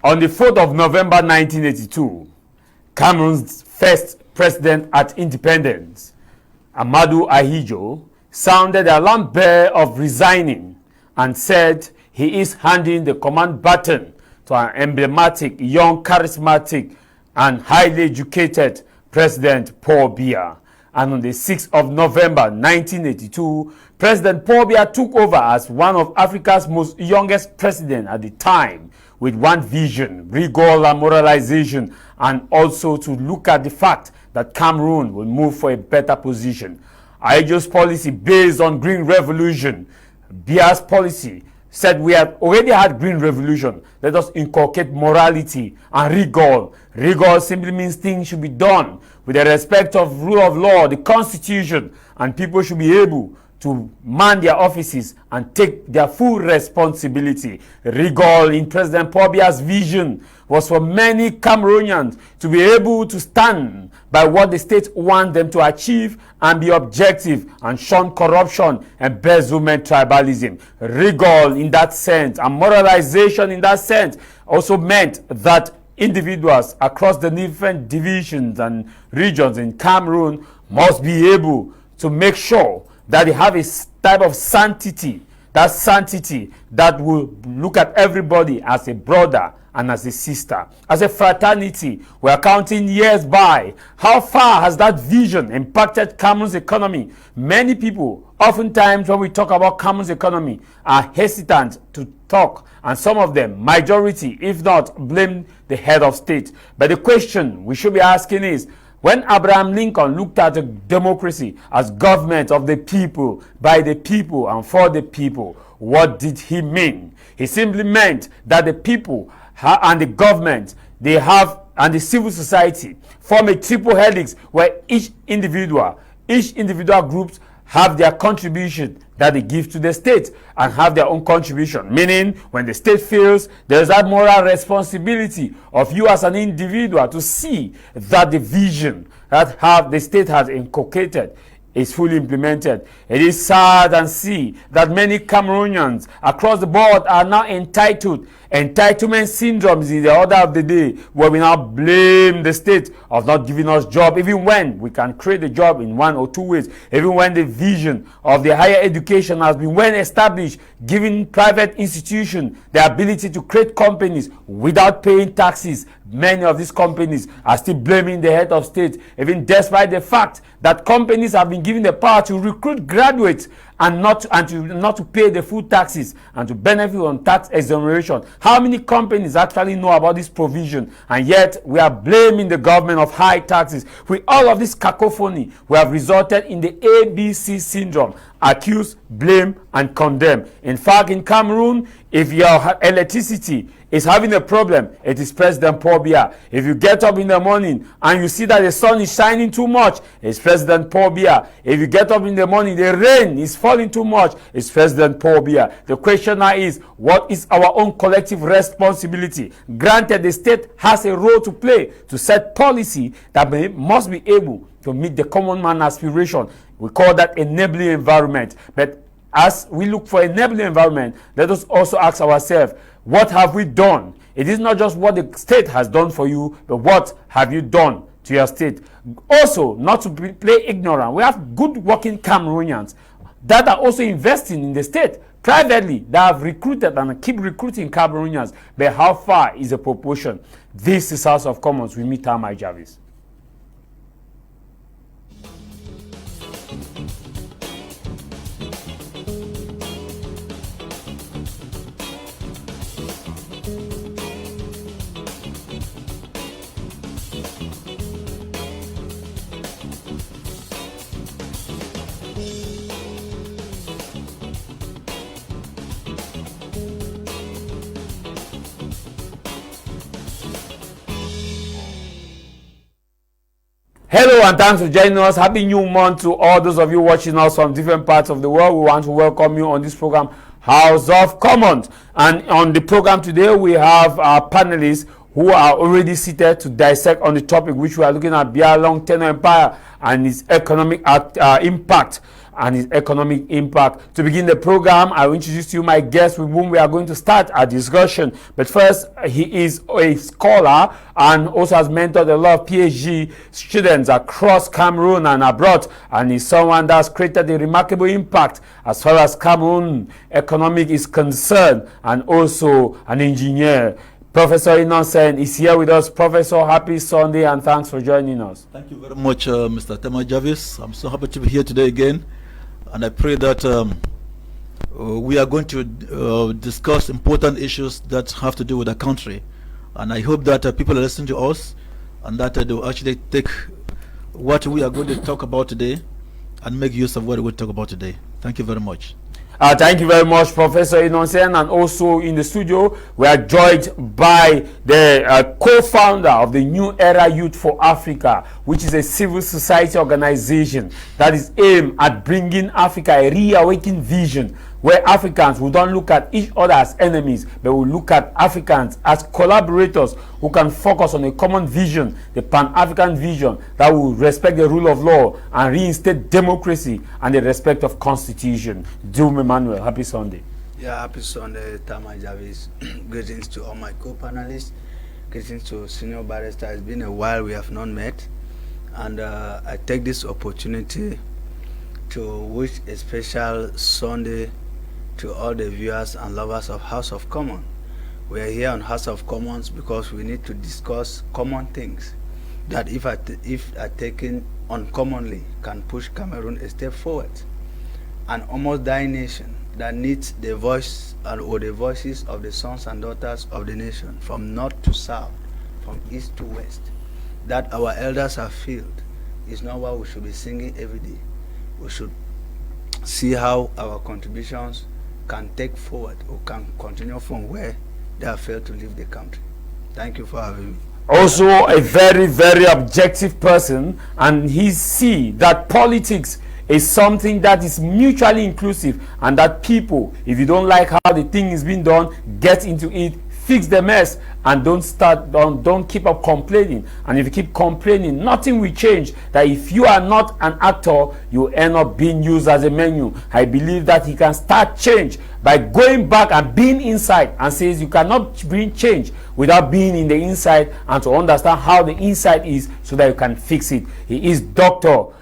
On the 4th of November 1982, Cameroon's first president at independence, Amadou Ahidjo, sounded the alarm bell of resigning and said he is handing the command baton to an emblematic, young, charismatic, and highly educated President Paul Biya. And on the 6th of November 1982, President Paul Biya took over as one of Africa's most youngest presidents at the time, with one vision: rigor and moralization, and also to look at the fact that Cameroon will move for a better position. Ahidjo's policy based on Green Revolution, Biya'S policy, said we have already had Green Revolution. Let us inculcate morality and rigor. Rigor simply means things should be done with the respect of rule of law, the Constitution, and people should be able to man their offices and take their full responsibility. Rigor in President Paul Biya's vision was for many Cameroonians to be able to stand by what the state wants them to achieve and be objective and shun corruption, embezzlement, tribalism. Rigor in that sense and moralization in that sense also meant that individuals across the different divisions and regions in Cameroon must be able to make sure that they have a type of sanctity that will look at everybody as a brother and as a sister, as a fraternity. We are counting years by. How far has that vision impacted Cameroon's economy? Many people, oftentimes when we talk about Cameroon's economy, are hesitant to talk, and some of them, majority, if not, blame the head of state. But the question we should be asking is, when Abraham Lincoln looked at a democracy as government of the people, by the people, and for the people, what did he mean? He simply meant that the people and the government, and the civil society form a triple helix where each individual groups have their contribution that they give to the state and have their own contribution. Meaning, when the state fails, there's that moral responsibility of you as an individual to see that the vision that the state has inculcated is fully implemented. It is sad and see that many Cameroonians across the board are now entitled. Entitlement syndrome is the order of the day, where we now blame the state of not giving us job, even when we can create a job in one or two ways, even when the vision of the higher education has been well established, giving private institutions the ability to create companies without paying taxes. Many of these companies are still blaming the head of state, even despite the fact that companies have been given the power to recruit graduates and not to pay the full taxes and to benefit on tax exoneration. How many companies actually know about this provision? And yet we are blaming the government of high taxes. With all of this cacophony, we have resulted in the ABC syndrome: accuse, blame, and condemn. In fact, in Cameroon, if your electricity is having a problem, it is President Paul Biya. If you get up in the morning and you see that the sun is shining too much, it's President Paul Biya. If you get up in the morning, the rain is falling too much, it's President Paul Biya. The question now is, what is our own collective responsibility? Granted, the state has a role to play to set policy that must be able to meet the common man aspiration. We call that enabling environment. But as we look for enabling environment, let us also ask ourselves, what have we done? It is not just what the state has done for you, but what have you done to your state? Also, not to play ignorant, we have good working Cameroonians that are also investing in the state privately, that have recruited and keep recruiting Cameroonians. But how far is the proportion? This is House of Commons. We meet Tamai Jarvis. Hello and thanks for joining us. Happy new month to all those of you watching us from different parts of the world. We want to welcome you on this program, House of Commons. And on the program today, we have our panelists who are already seated to dissect on the topic which we are looking at, Biya long tenure empire and its economic impact. and its economic impact. To begin the program, I will introduce to you my guest with whom we are going to start our discussion. But first, he is a scholar and also has mentored a lot of PhD students across Cameroon and abroad, and is someone that's created a remarkable impact as far as Cameroon economic is concerned, and also an engineer. Professor Innocent is here with us. Professor, happy Sunday and thanks for joining us. Thank you very much, Mr. Tema Jarvis. I'm so happy to be here today again, and I pray that we are going to discuss important issues that have to do with the country, and I hope that people are listening to us and that they will actually take what we are going to talk about today and make use of what we talk about today. Thank you very much. Thank you very much, Professor Innocent. And also in the studio, we are joined by the co-founder of the New Era Youth for Africa, which is a civil society organization that is aimed at bringing Africa a reawakened vision, where Africans will don't look at each other as enemies, but will look at Africans as collaborators who can focus on a common vision, the Pan-African vision that will respect the rule of law and reinstate democracy and the respect of constitution. Doom Emmanuel, happy Sunday. Yeah, happy Sunday, Tama Jarvis. Greetings to all my co-panelists. Greetings to Senior Barrister. It's been a while we have not met, and I take this opportunity to wish a special Sunday to all the viewers and lovers of House of Commons. We are here on House of Commons because we need to discuss common things that if are taken uncommonly can push Cameroon a step forward. An almost dying nation that needs the voice or the voices of the sons and daughters of the nation, from north to south, from east to west, that our elders have failed, is not what we should be singing every day. We should see how our contributions can take forward or can continue from where they have failed to leave the country. Thank you for having me. Also a very, very objective person, and he see that politics is something that is mutually inclusive, and that people, if you don't like how the thing is being done, get into it, fix the mess, and don't keep up complaining. And if you keep complaining, nothing will change. That if you are not an actor, you end up being used as a menu. I believe that he can start change by going back and being inside, and says you cannot bring change without being in the inside and to understand how the inside is so that you can fix it. He is Dr.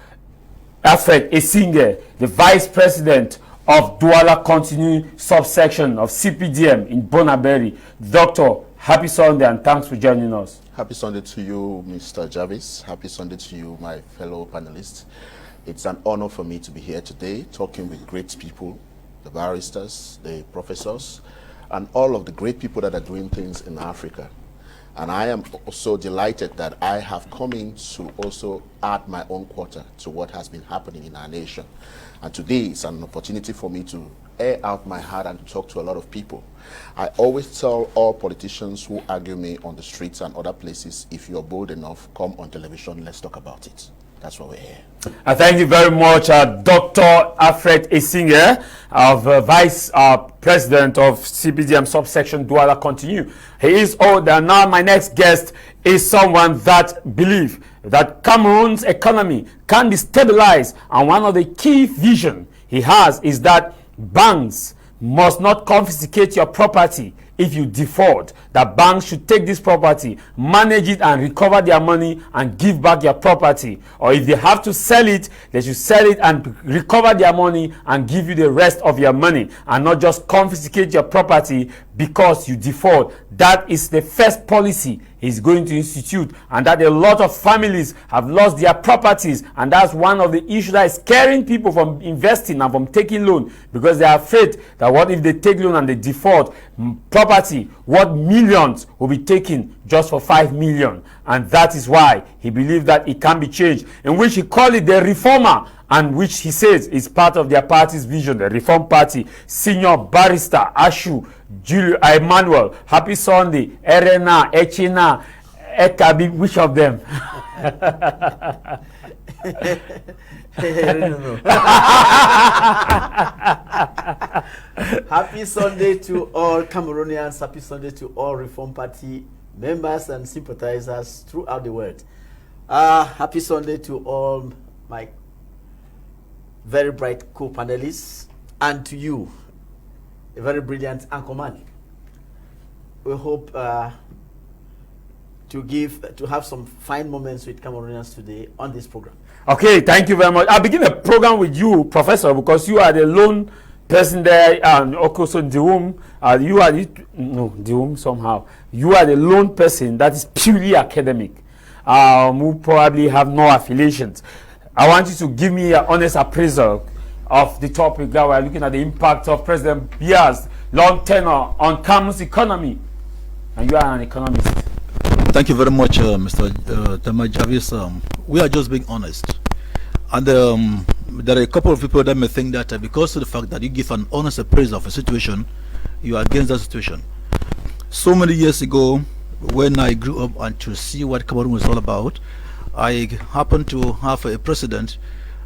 Alfred Esinger, the Vice President of Douala Continue subsection of CPDM in Bonaberi. Doctor, happy Sunday and thanks for joining us. Happy Sunday to you, Mr. Jarvis. Happy Sunday to you, my fellow panelists. It's an honor for me to be here today talking with great people, the barristers, the professors, and all of the great people that are doing things in Africa. And I am also delighted that I have come in to also add my own quarter to what has been happening in our nation. And today is an opportunity for me to air out my heart and to talk to a lot of people. I always tell all politicians who argue me on the streets and other places, if you're bold enough, come on television, let's talk about it. That's why we're here. Thank you very much, Dr. Alfred Esinger, Vice President of CPDM subsection Douala Continue. He is old, and now my next guest is someone that believes that Cameroon's economy can be stabilized, and one of the key vision he has is that banks must not confiscate your property if you default. That banks should take this property, manage it and recover their money and give back your property. Or if they have to sell it, they should sell it and recover their money and give you the rest of your money, and not just confiscate your property because you default. That is the first policy he's going to institute, and that a lot of families have lost their properties, and that's one of the issues that is scaring people from investing and from taking loan, because they are afraid that what if they take loan and they default, property what millions will be taken just for 5 million. And that is why he believes that it can be changed, in which he called it the reformer, and which he says is part of their party's vision, the Reform Party. Senior Barrister Ashu Julio Emmanuel, happy Sunday. Erena, Echina, Ekabi, which of them? Happy Sunday to all Cameroonians. Happy Sunday to all Reform Party members and sympathizers throughout the world. Happy Sunday to all my very bright co-panelists, and to you, a very brilliant anchorman. We hope to have some fine moments with Cameroonians today on this program. Okay, thank you very much. I'll begin the program with you, Professor, because you are the lone person there, and also in the room. You are the room somehow. You are the lone person that is purely academic, who probably have no affiliations. I want you to give me an honest appraisal of the topic that we're looking at, the impact of President Biya'S long tenure on Cameroon's economy. And you are an economist. Thank you very much, Mr. Tenure Jarvis. We are just being honest. And there are a couple of people that may think that because of the fact that you give an honest appraisal of a situation, you are against that situation. So many years ago, when I grew up and to see what Cameroon was all about, I happened to have a president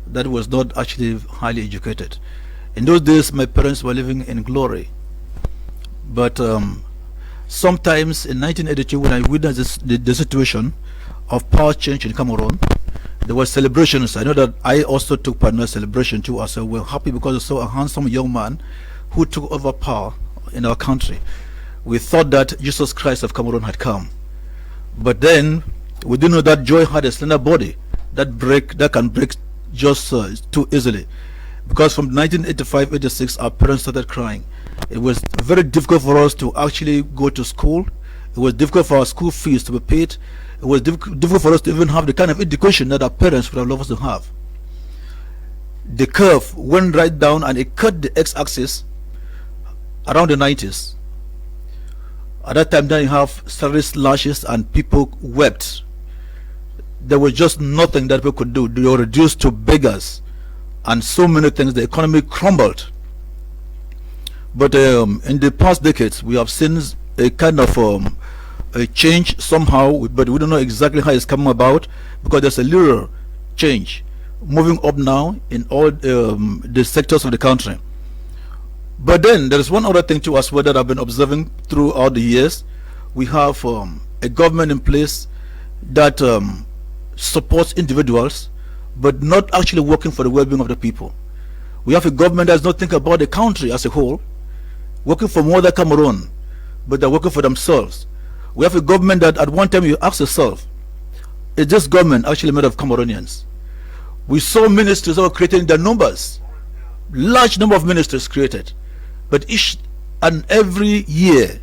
that was not actually highly educated. In those days, my parents were living in glory. But sometimes in 1982, when I witnessed the situation of power change in Cameroon, there were celebrations. I know that I also took part in that celebration too. I said, we're happy because I saw a handsome young man who took over power in our country. We thought that Jesus Christ of Cameroon had come. But then, we didn't know that joy had a slender body that can break just too easily. Because from 1985-86, our parents started crying. It was very difficult for us to actually go to school. It was difficult for our school fees to be paid. It was difficult for us to even have the kind of education that our parents would have loved us to have. The curve went right down and it cut the x-axis around the 90s. At that time, then you have salary slashes and people wept. There was just nothing that we could do. They were reduced to beggars and so many things. The economy crumbled. But in the past decades, we have seen a kind of a change somehow, but we don't know exactly how it's coming about, because there's a little change moving up now in all the sectors of the country. But then there is one other thing too as well that I've been observing throughout the years. We have a government in place that supports individuals, but not actually working for the well-being of the people. We have a government that does not think about the country as a whole, working for more than Cameroon, but they're working for themselves. We have a government that at one time you ask yourself, is this government actually made of Cameroonians? We saw ministries that were created in their numbers, large number of ministries created, but each and every year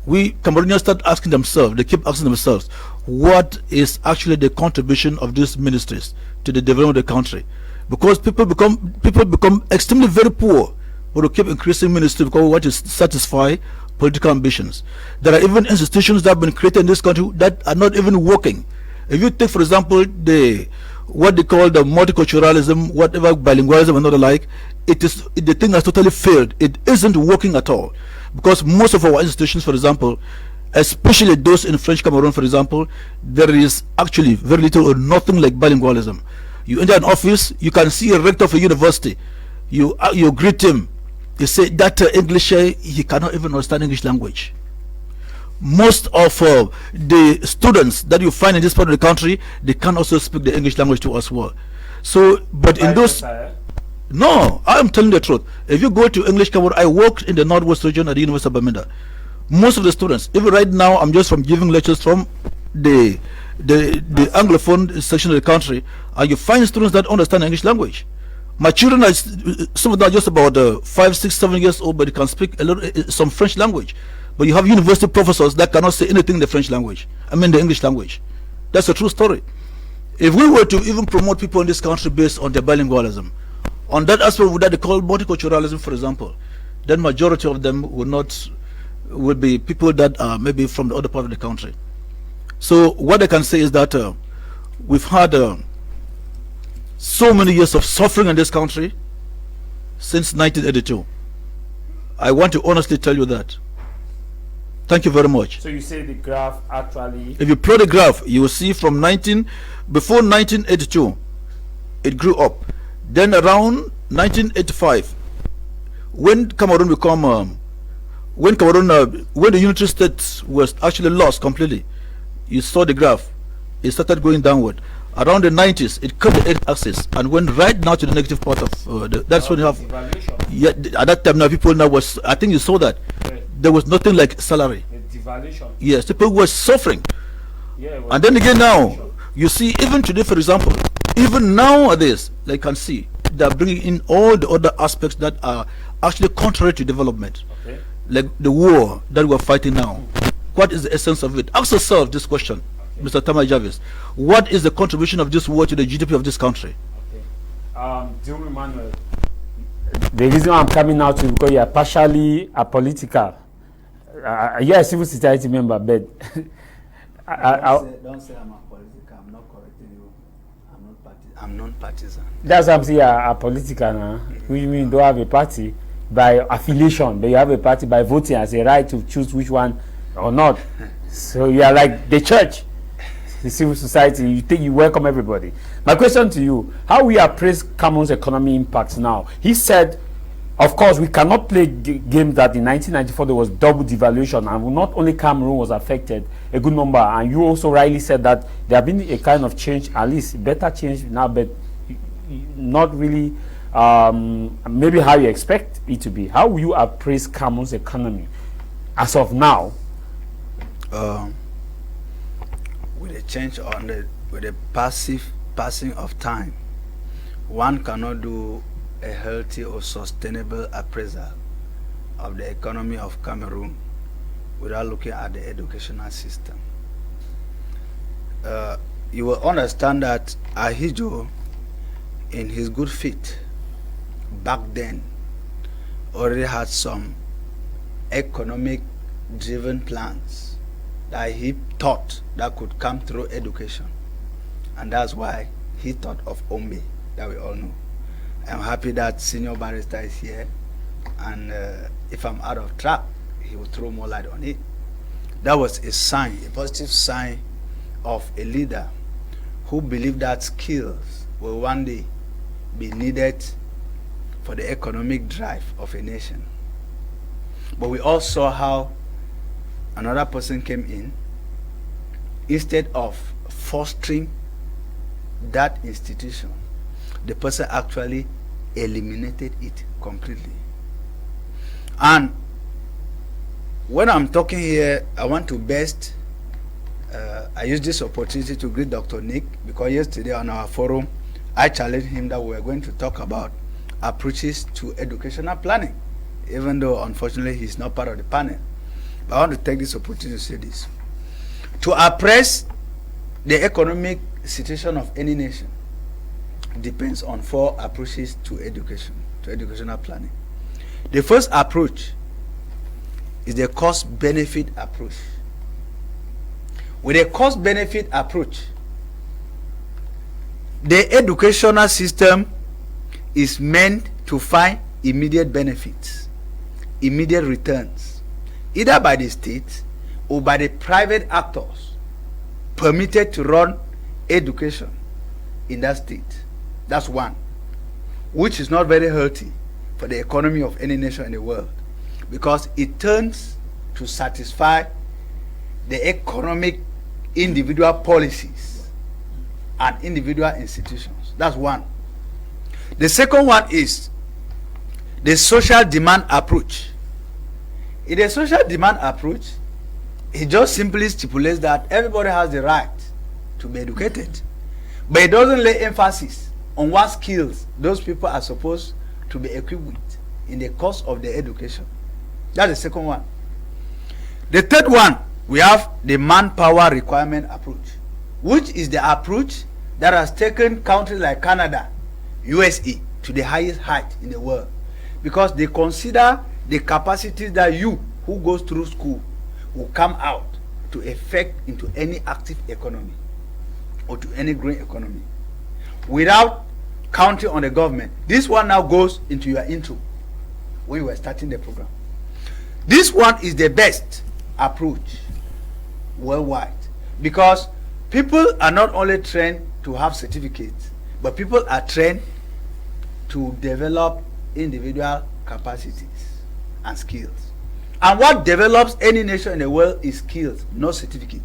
we Cameroonians start asking themselves, they keep asking themselves, what is actually the contribution of these ministries to the development of the country? Because people become extremely very poor, but we keep increasing ministry because we want to satisfy political ambitions. There are even institutions that have been created in this country that are not even working. If you take, for example, what they call the multiculturalism, whatever, bilingualism and all the like, the thing has totally failed. It isn't working at all, because most of our institutions, for example, especially those in French Cameroon, for example, there is actually very little or nothing like bilingualism. You enter an office, you can see a rector of a university, you greet him, you say that English, he cannot even understand English language. Most of the students that you find in this part of the country, they can also speak the English language too as well. So, but in those, no, I am telling the truth. If you go to English Cameroon, I worked in the Northwest region at the University of Bamenda. Most of the students, even right now, I'm just from giving lectures from the Anglophone section of the country, and you find students that understand English language. My children are, some of them are just about 5, 6, 7 years old, but they can speak a little, some French language. But you have university professors that cannot say anything in the French language, the English language. That's a true story. If we were to even promote people in this country based on their bilingualism, on that aspect that they call multiculturalism, for example, then majority of them would be people that are maybe from the other part of the country. So what I can say is that we've had so many years of suffering in this country since 1982. I want to honestly tell you that. Thank you very much. So you say the graph actually, if you plot the graph, you will see from before 1982 it grew up. Then around 1985, when Cameroon when the unitary state was actually lost completely, you saw the graph, it started going downward. Around the 90s, it cut the axis and went right now to the negative part of that's when you have. Yeah, at that time now people now was, I think you saw that. Yeah. There was nothing like salary. Devaluation. Yes, people were suffering. Yeah, And then again now, you see, even today, for example, even nowadays, they can see they're bringing in all the other aspects that are actually contrary to development, okay. like the war that we're fighting now. What is the essence of it? Ask yourself this question, Mr. Tamar Jarvis. What is the contribution of this war to the GDP of this country? Okay. Jimmy Manuel, the reason I'm coming out is because you are partially apolitical. You're a civil society member, but don't say I'm apolitical. I'm not correcting you. I'm non-partisan. that's what I'm saying. Apolitical now. Which means you don't have a party by affiliation, but you have a party by voting as a right to choose which one or not. So you are like the church, the civil society. You welcome everybody. My question to you: how we appraise Cameroon's economy impacts now? He said, of course, we cannot play games that in 1994 there was double devaluation, and not only Cameroon was affected, a good number. And you also rightly said that there have been a kind of change, at least better change now, but not really maybe how you expect it to be. How will you appraise Cameroon's economy as of now? With a change with a passing of time, one cannot do a healthy or sustainable appraisal of the economy of Cameroon without looking at the educational system. You will understand that Ahidjo, in his good faith back then, already had some economic driven plans that he thought that could come through education, and that's why he thought of Ombe that we all know. I'm happy that Senior Barrister is here, and if I'm out of track, he will throw more light on it. That was a sign, a positive sign of a leader who believed that skills will one day be needed for the economic drive of a nation. But we all saw how another person came in. Instead of fostering that institution, the person actually eliminated it completely. And when I'm talking here, I want to best I use this opportunity to greet Dr. Nick, because yesterday on our forum I challenged him that we were going to talk about approaches to educational planning, even though unfortunately he's not part of the panel. But I want to take this opportunity to say this: to appraise the economic situation of any nation depends on 4 approaches to education, to educational planning. The first approach is the cost-benefit approach. With a cost-benefit approach, the educational system is meant to find immediate benefits, immediate returns, either by the state or by the private actors permitted to run education in that state. That's one, which is not very healthy for the economy of any nation in the world, because it turns to satisfy the economic individual policies and individual institutions. That's one. The second one is the social demand approach. In the social demand approach, it just simply stipulates that everybody has the right to be educated, but it doesn't lay emphasis on what skills those people are supposed to be equipped with in the course of their education. That's the second one. The third one, we have the manpower requirement approach, which is the approach that has taken countries like Canada, USA to the highest height in the world, because they consider the capacities that you who goes through school will come out to effect into any active economy or to any growing economy without counting on the government. This one now goes into your intro when you were starting the program. This one is the best approach worldwide, because people are not only trained to have certificates, but people are trained to develop individual capacities and skills. And what develops any nation in the world is skills, not certificate.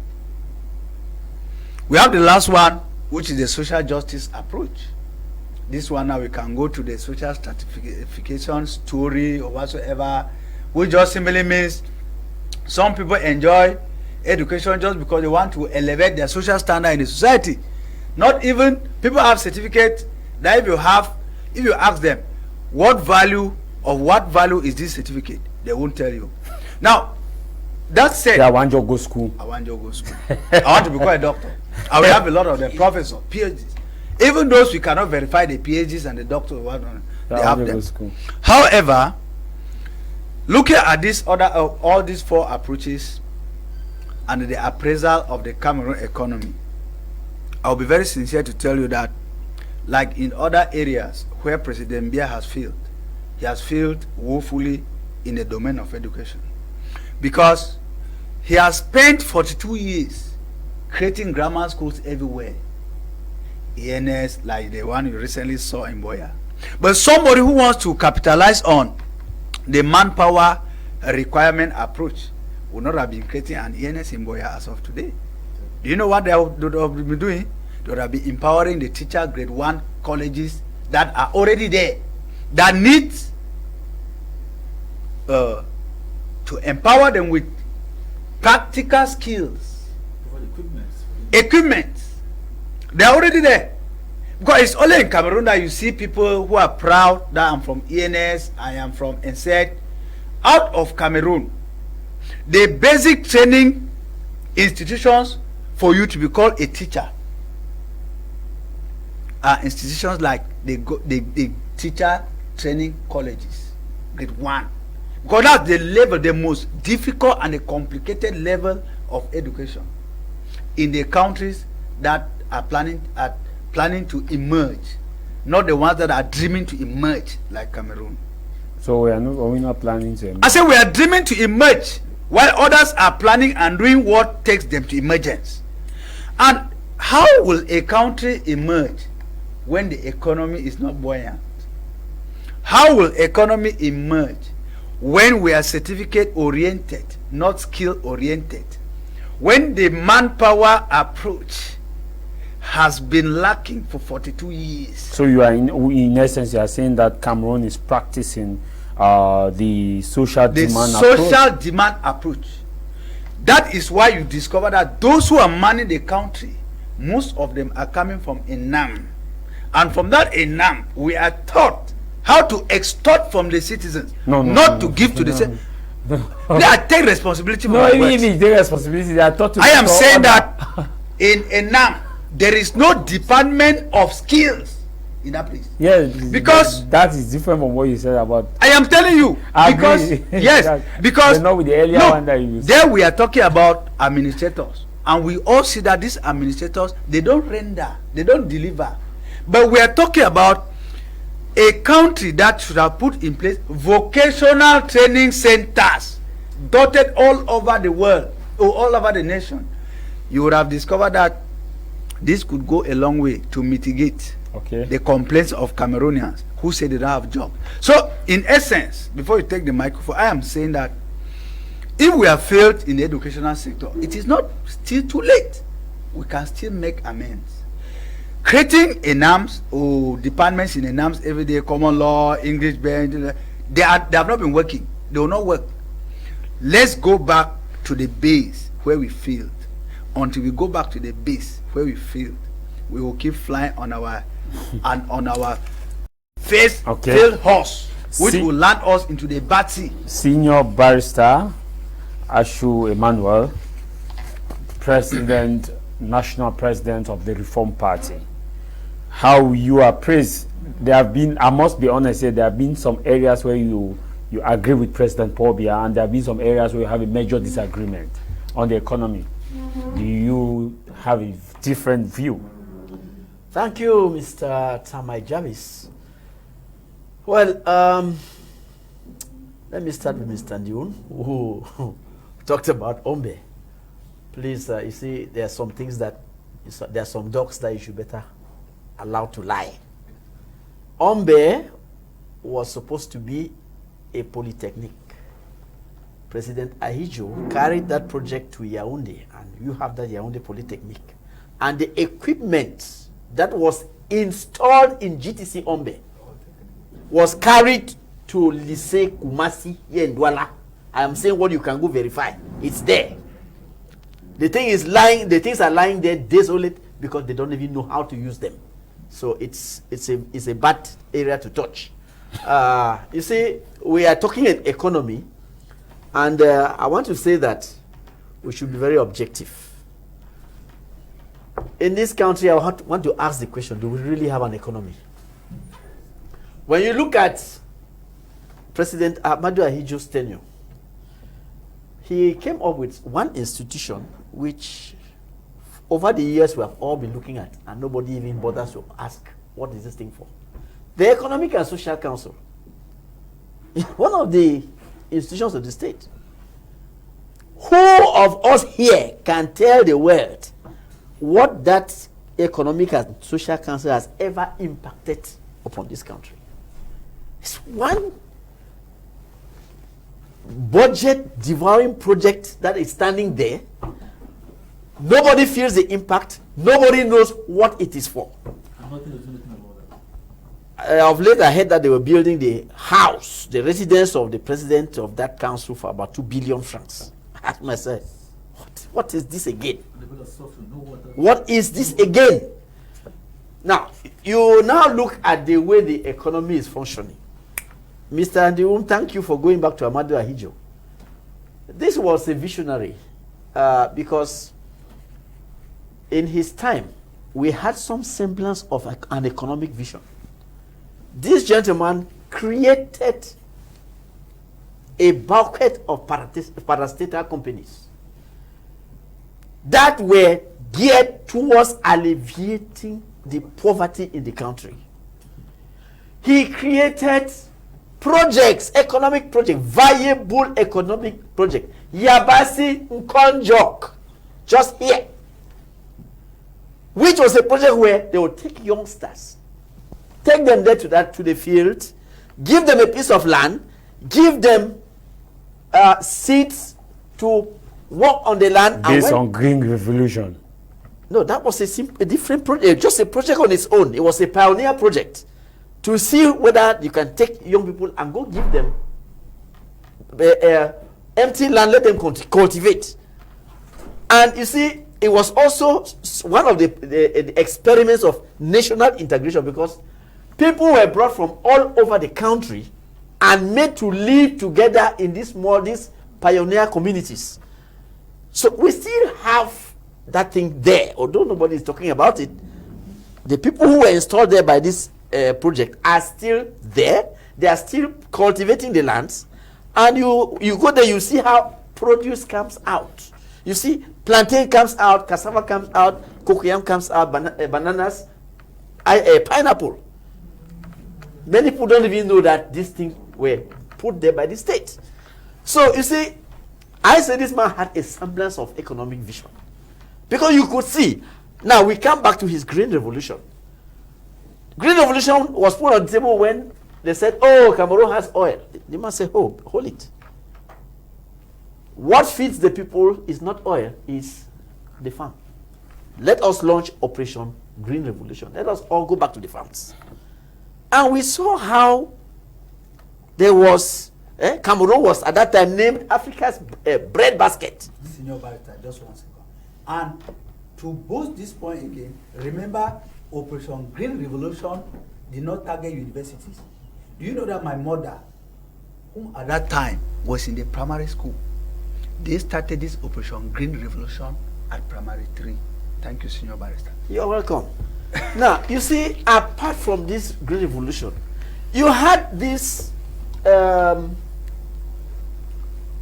We have the last one, which is the social justice approach. This one now we can go to the social stratification story or whatsoever, which just simply means some people enjoy education just because they want to elevate their social standard in the society. Not even people have certificates that if you ask them what value is this certificate, they won't tell you. Now, that said, I want to go school. I want to go school. I want to become a doctor. I will have a lot of the professors, PhDs. Even those we cannot verify the PhDs and the doctors, they have them. However, looking at this all these four approaches and the appraisal of the Cameroon economy, I'll be very sincere to tell you that, like in other areas where President Biya has failed, he has failed woefully in the domain of education, because he has spent 42 years creating grammar schools everywhere. ENS, like the one you recently saw in Boya. But somebody who wants to capitalize on the manpower requirement approach would not have been creating an ENS in Boya as of today. Do you know what they would have been doing? They would have been empowering the teacher grade 1 colleges that are already there, that need to empower them with practical skills, equipment. They are already there. Because it's only in Cameroon that you see people who are proud that I'm from ENS, I am from NSEC. Out of Cameroon, the basic training institutions for you to be called a teacher are institutions like the teacher training colleges, grade 1. Because that's the level, the most difficult and the complicated level of education in the countries that are planning to emerge, not the ones that are dreaming to emerge like Cameroon. So we're not planning to emerge. I say we are dreaming to emerge while others are planning and doing what takes them to emergence. And how will a country emerge when the economy is not buoyant? How will economy emerge when we are certificate oriented, not skill oriented? When the manpower approach has been lacking for 42 years. So you are in essence, you are saying that Cameroon is practicing the social demand approach. That is why you discover that those who are manning the country, most of them are coming from Enam, and from that Enam we are taught how to extort from the citizens, not to give to the citizens. They are take responsibility for their words. Even take responsibility, they are taught to. I am saying that in Enam there is no department of skills in that place. Yes, because that is different from what you said about. I am telling you, because yes, because not with the earlier one that you used. There we are talking about administrators, and we all see that these administrators, they don't render, they don't deliver. But we are talking about a country that should have put in place vocational training centers dotted all over the world or all over the nation. You would have discovered that this could go a long way to mitigate the complaints of Cameroonians who say they don't have jobs. So, in essence, before you take the microphone, I am saying that if we have failed in the educational sector, it is not still too late. We can still make amends. Creating ENAMs or departments in ENAMs every day, common law, English, they have not been working. They will not work. Let's go back to the base where we failed. Until we go back to the base where we failed, we will keep flying on our failed horse, which will land us into the bad sea. Senior Barrister Ashu Emmanuel, National President of the Reform Party. How you are praised? There have been, I must be honest here, there have been some areas where you agree with President Paul Biya, and there have been some areas where you have a major disagreement on the economy. Do you have a different view? Thank you, Mr. Tamai Jarvis. Well, let me start with Mr. Ndiun, who talked about Ombe. Please, you see, there are some things that, there are some dogs that you should better allow to lie. Ombe was supposed to be a polytechnic. President Ahijo carried that project to Yaoundé, and you have that Yaoundé Polytechnic. and the equipment that was installed in GTC Ombe was carried to Lycée Kumasi here in Douala. I am saying what you can go verify. It's there. The things are lying there desolate because they don't even know how to use them. So it's a bad area to touch. You see, we are talking economy, and I want to say that we should be very objective. In this country, I want to ask the question, do we really have an economy? When you look at President Ahmadu Ahijo's tenure, he came up with one institution which over the years we have all been looking at, and nobody even bothers to ask, what is this thing for? The Economic and Social Council. One of the institutions of the state. Who of us here can tell the world what that Economic and Social Council has ever impacted upon this country? It's one budget devouring project that is standing there. Nobody feels the impact. Nobody knows what it is for. Of late, I heard that they were building the house, the residence of the president of that council for about 2 billion francs. I asked myself, what is this again? What is this again? Now, you now look at the way the economy is functioning. Mr. Andium, thank you for going back to Ahmadu Ahijo. This was a visionary because in his time, we had some semblance of an economic vision. This gentleman created a bucket of parastatal companies that were geared towards alleviating the poverty in the country. He created projects, economic projects, viable economic project. Yabasi Nkonjok, just here, which was a project where they would take youngsters, take them there to the field, give them a piece of land, give them seeds to work on the land. Based on Green Revolution. No, that was a different project, just a project on its own. It was a pioneer project to see whether you can take young people and go give them empty land, let them cultivate. And you see, it was also one of the experiments of national integration, because people were brought from all over the country and made to live together in these pioneer communities. So we still have that thing there, although nobody is talking about it. The people who were installed there by this project are still there. They are still cultivating the lands, and you go there, you see how produce comes out. You see, plantain comes out, cassava comes out, cocoyam comes out, bananas, pineapple. Many people don't even know that these things were put there by the state. So you see, I say this man had a semblance of economic vision, because you could see. Now we come back to his Green Revolution. Green Revolution was put on the table when they said, "Oh, Cameroon has oil." The man said, "Oh, hold it. What feeds the people is not oil, is the farm. Let us launch Operation Green Revolution. Let us all go back to the farms." And we saw how there was, Cameroon was at that time named Africa's bread basket. Senior Barrister, just 1 second. And to boost this point again, remember Operation Green Revolution did not target universities. Do you know that my mother, whom at that time was in the primary school, they started this Operation Green Revolution at primary 3. Thank you, Senior Barrister. You're welcome. Now, you see, apart from this Green Revolution, you had this, the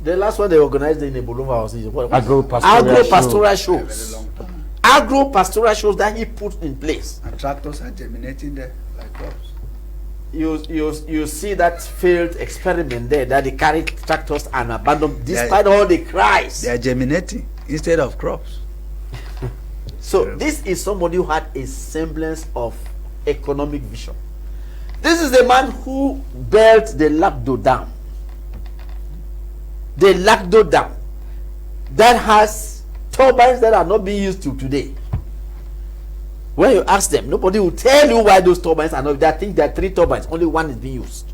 last one they organized in Ebulova was agro-pastoral shows. Agro-pastoral shows that he put in place. And tractors are germinating there like crops. You see that failed experiment there, that they carried tractors and abandoned despite all the cries. They are germinating instead of crops. So this is somebody who had a semblance of economic vision. This is the man who built the Lagdo Dam. The Lagdo Dam that has turbines that are not being used to today. When you ask them, nobody will tell you why those turbines are not. I think there are 3 turbines, only one is being used.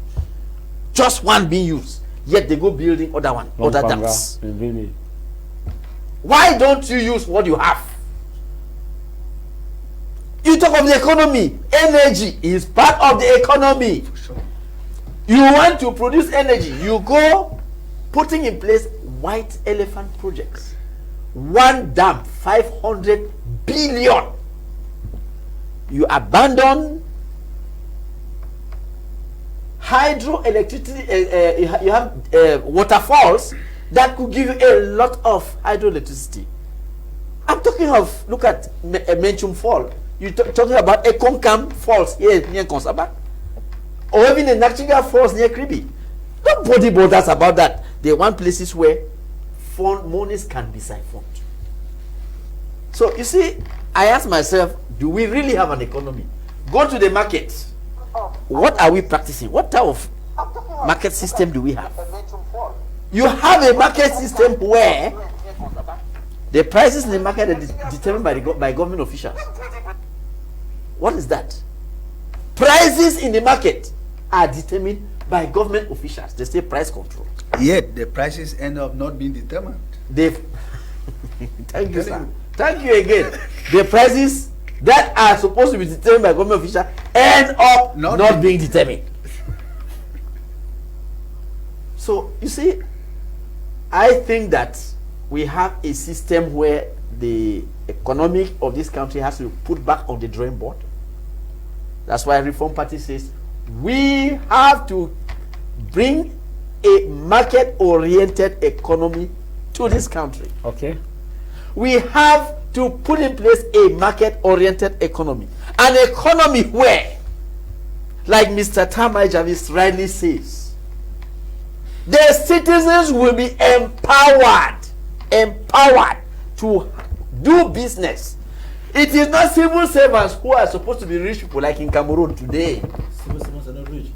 Just one being used. Yet they go building other dams. Really? Why don't you use what you have? You talk of the economy. Energy is part of the economy. You want to produce energy, you go putting in place white elephant projects. One dam, 500 billion. You abandon hydroelectricity. You have waterfalls that could give you a lot of hydroelectricity. I'm talking of, look at Menchum Fall. You're talking about a Konkam Falls here near Konsaba, or even the Nachiga Falls near Kribi. Nobody bothers about that. They want places where monies can be siphoned. So you see, I ask myself, do we really have an economy? Go to the market. What are we practicing? What type of market system do we have? You have a market system where the prices in the market are determined by government officials. What is that? Prices in the market are determined by government officials. They say price control. Yet the prices end up not being determined. Thank you, sir. Thank you again. The prices that are supposed to be determined by government officials end up not being determined. So you see, I think that we have a system where the economy of this country has to be put back on the drawing board. That's why Reform Party says we have to bring a market-oriented economy to this country. Okay. We have to put in place a market-oriented economy. An economy where, like Mr. Tamai Jarvis rightly says, the citizens will be empowered to do business. It is not civil servants who are supposed to be rich people like in Cameroon today. Civil servants are not rich.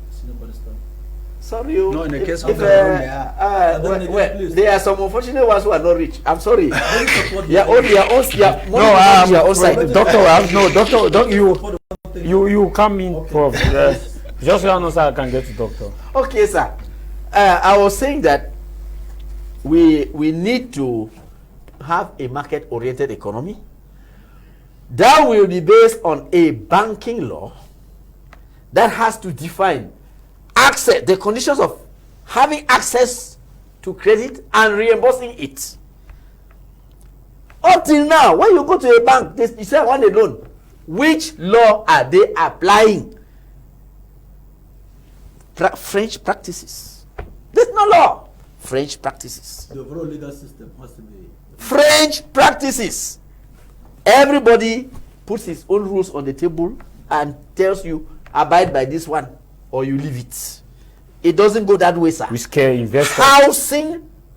Sorry, you. No, in the case of Cameroon, there are some unfortunate ones who are not rich. I'm sorry. Doctor, you come in, Prof. Just so I can get to doctor. Okay, sir. I was saying that we need to have a market-oriented economy that will be based on a banking law that has to define access, the conditions of having access to credit and reimbursing it. Up till now, when you go to a bank, you say I want a loan. Which law are they applying? French practices. There's no law. French practices. The overall legal system has to be French practices. Everybody puts his own rules on the table and tells you abide by this one or you leave it. It doesn't go that way, sir. We scare investors.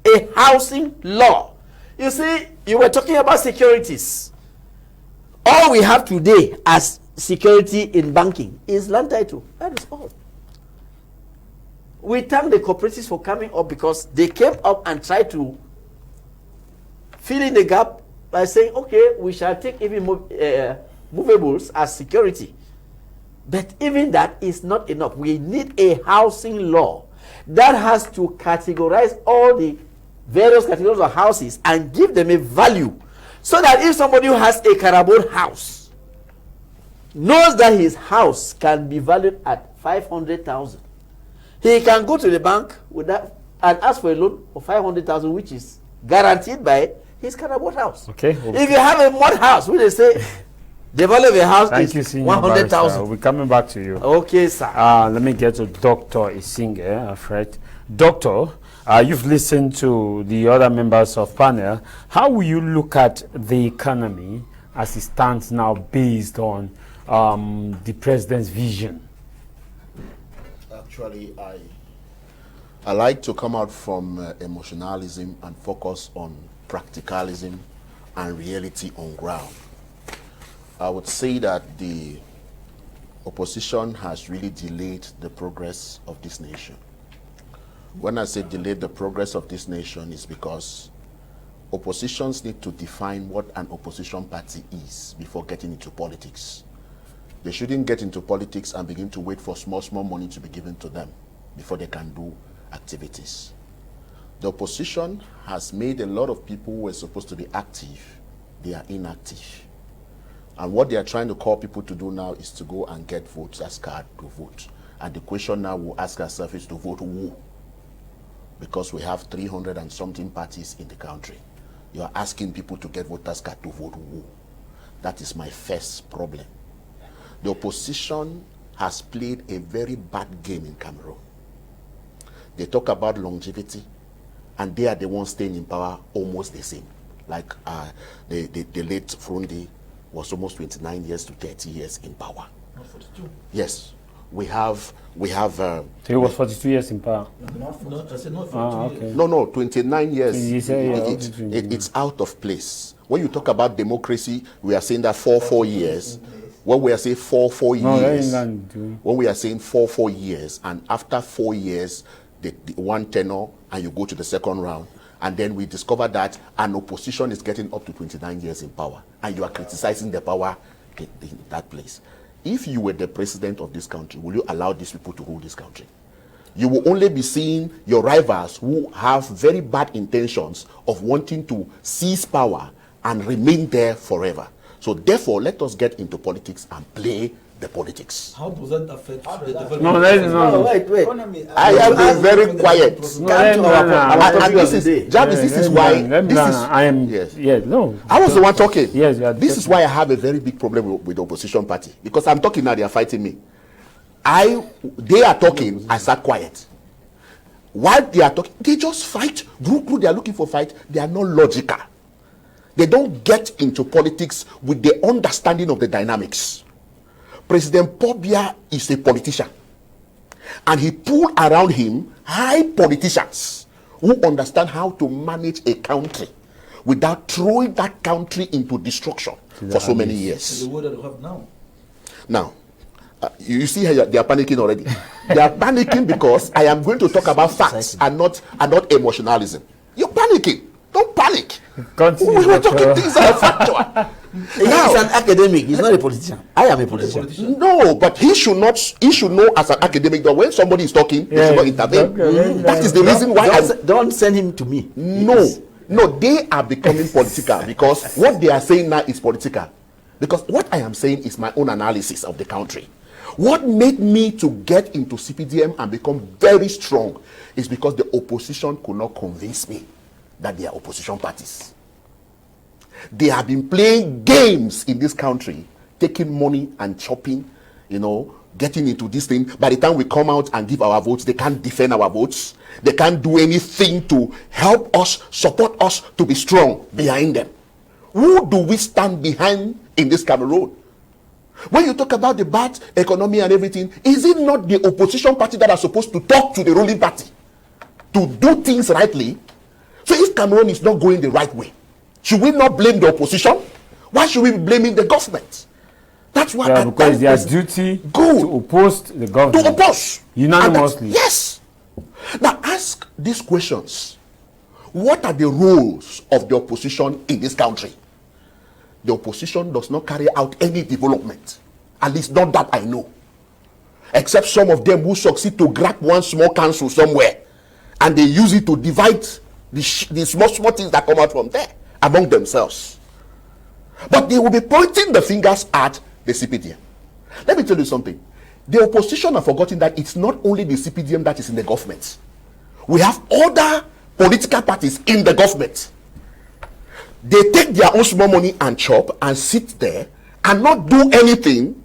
A housing law. You see, you were talking about securities. All we have today as security in banking is land title. That is all. We thank the cooperatives for coming up because they came up and tried to fill in the gap by saying, okay, we shall take even movables as security. But even that is not enough. We need a housing law that has to categorize all the various categories of houses and give them a value so that if somebody who has a Carabon house knows that his house can be valued at 500,000, he can go to the bank with that and ask for a loan of 500,000, which is guaranteed by his Carabon house. Okay. If you have a mud house, we say the value of a house is 100,000. We're coming back to you. Okay, sir. Let me get to Dr. Isinge, Alfred. Doctor, you've listened to the other members of panel. How will you look at the economy as it stands now based on the president's vision? Actually, I like to come out from emotionalism and focus on practicalism and reality on ground. I would say that the opposition has really delayed the progress of this nation. When I say delayed the progress of this nation, is because oppositions need to define what an opposition party is before getting into politics. They shouldn't get into politics and begin to wait for small money to be given to them before they can do activities. The opposition has made a lot of people who were supposed to be active, they are inactive. And what they are trying to call people to do now is to go and get voters card to vote. And the question now we'll ask ourselves is to vote who? Because we have 300 and something parties in the country. You are asking people to get voters card to vote who? That is my first problem. The opposition has played a very bad game in Cameroon. They talk about longevity, and they are the ones staying in power almost the same. Like the late Frundi was almost 29 years to 30 years in power. Not 42. Yes, we have. So he was 42 years in power. No, I said not 42 years. No, 29 years. You say, It's out of place. When you talk about democracy, we are saying that 4 years. When we are saying 4 years, when we are saying 4 years, and after 4 years, the one tenure, and you go to the second round, and then we discover that an opposition is getting up to 29 years in power, and you are criticizing the power in that place. If you were the president of this country, will you allow these people to rule this country? You will only be seeing your rivals who have very bad intentions of wanting to seize power and remain there forever. So therefore, let us get into politics and play the politics. How does that affect the development? No, Wait. I have been very quiet. And this is, Jarvis, this is why. I was the one talking. Yes, this is why I have a very big problem with the opposition party. Because I'm talking now, they are fighting me. They are talking, I sat quiet. While they are talking, they just fight. Group, they are looking for fight. They are not logical. They don't get into politics with the understanding of the dynamics. President Paul Biya is a politician, and he pulled around him high politicians who understand how to manage a country without throwing that country into destruction for so many years. The word that you have now. Now, you see how they are panicking already. They are panicking because I am going to talk about facts and not emotionalism. You're panicking. Don't panic. We were talking things that are factual. He's an academic. He's not a politician. I am a politician. No, but he should know as an academic that when somebody is talking, he should not intervene. That is the reason why don't send him to me. No, they are becoming political because what they are saying now is political. Because what I am saying is my own analysis of the country. What made me to get into CPDM and become very strong is because the opposition could not convince me that they are opposition parties. They have been playing games in this country, taking money and chopping, getting into this thing. By the time we come out and give our votes, they can't defend our votes. They can't do anything to help us, support us to be strong behind them. Who do we stand behind in this Cameroon? When you talk about the bad economy and everything, is it not the opposition party that are supposed to talk to the ruling party to do things rightly? So if Cameroon is not going the right way, should we not blame the opposition? Why should we be blaming the government? That's why because their duty to oppose the government. To oppose unanimously. Yes. Now ask these questions. What are the roles of the opposition in this country? The opposition does not carry out any development. At least not that I know. Except some of them who succeed to grab one small council somewhere and they use it to divide the small things that come out from there among themselves. But they will be pointing the fingers at the CPDM. Let me tell you something. The opposition have forgotten that it's not only the CPDM that is in the government. We have other political parties in the government. They take their own small money and chop and sit there and not do anything.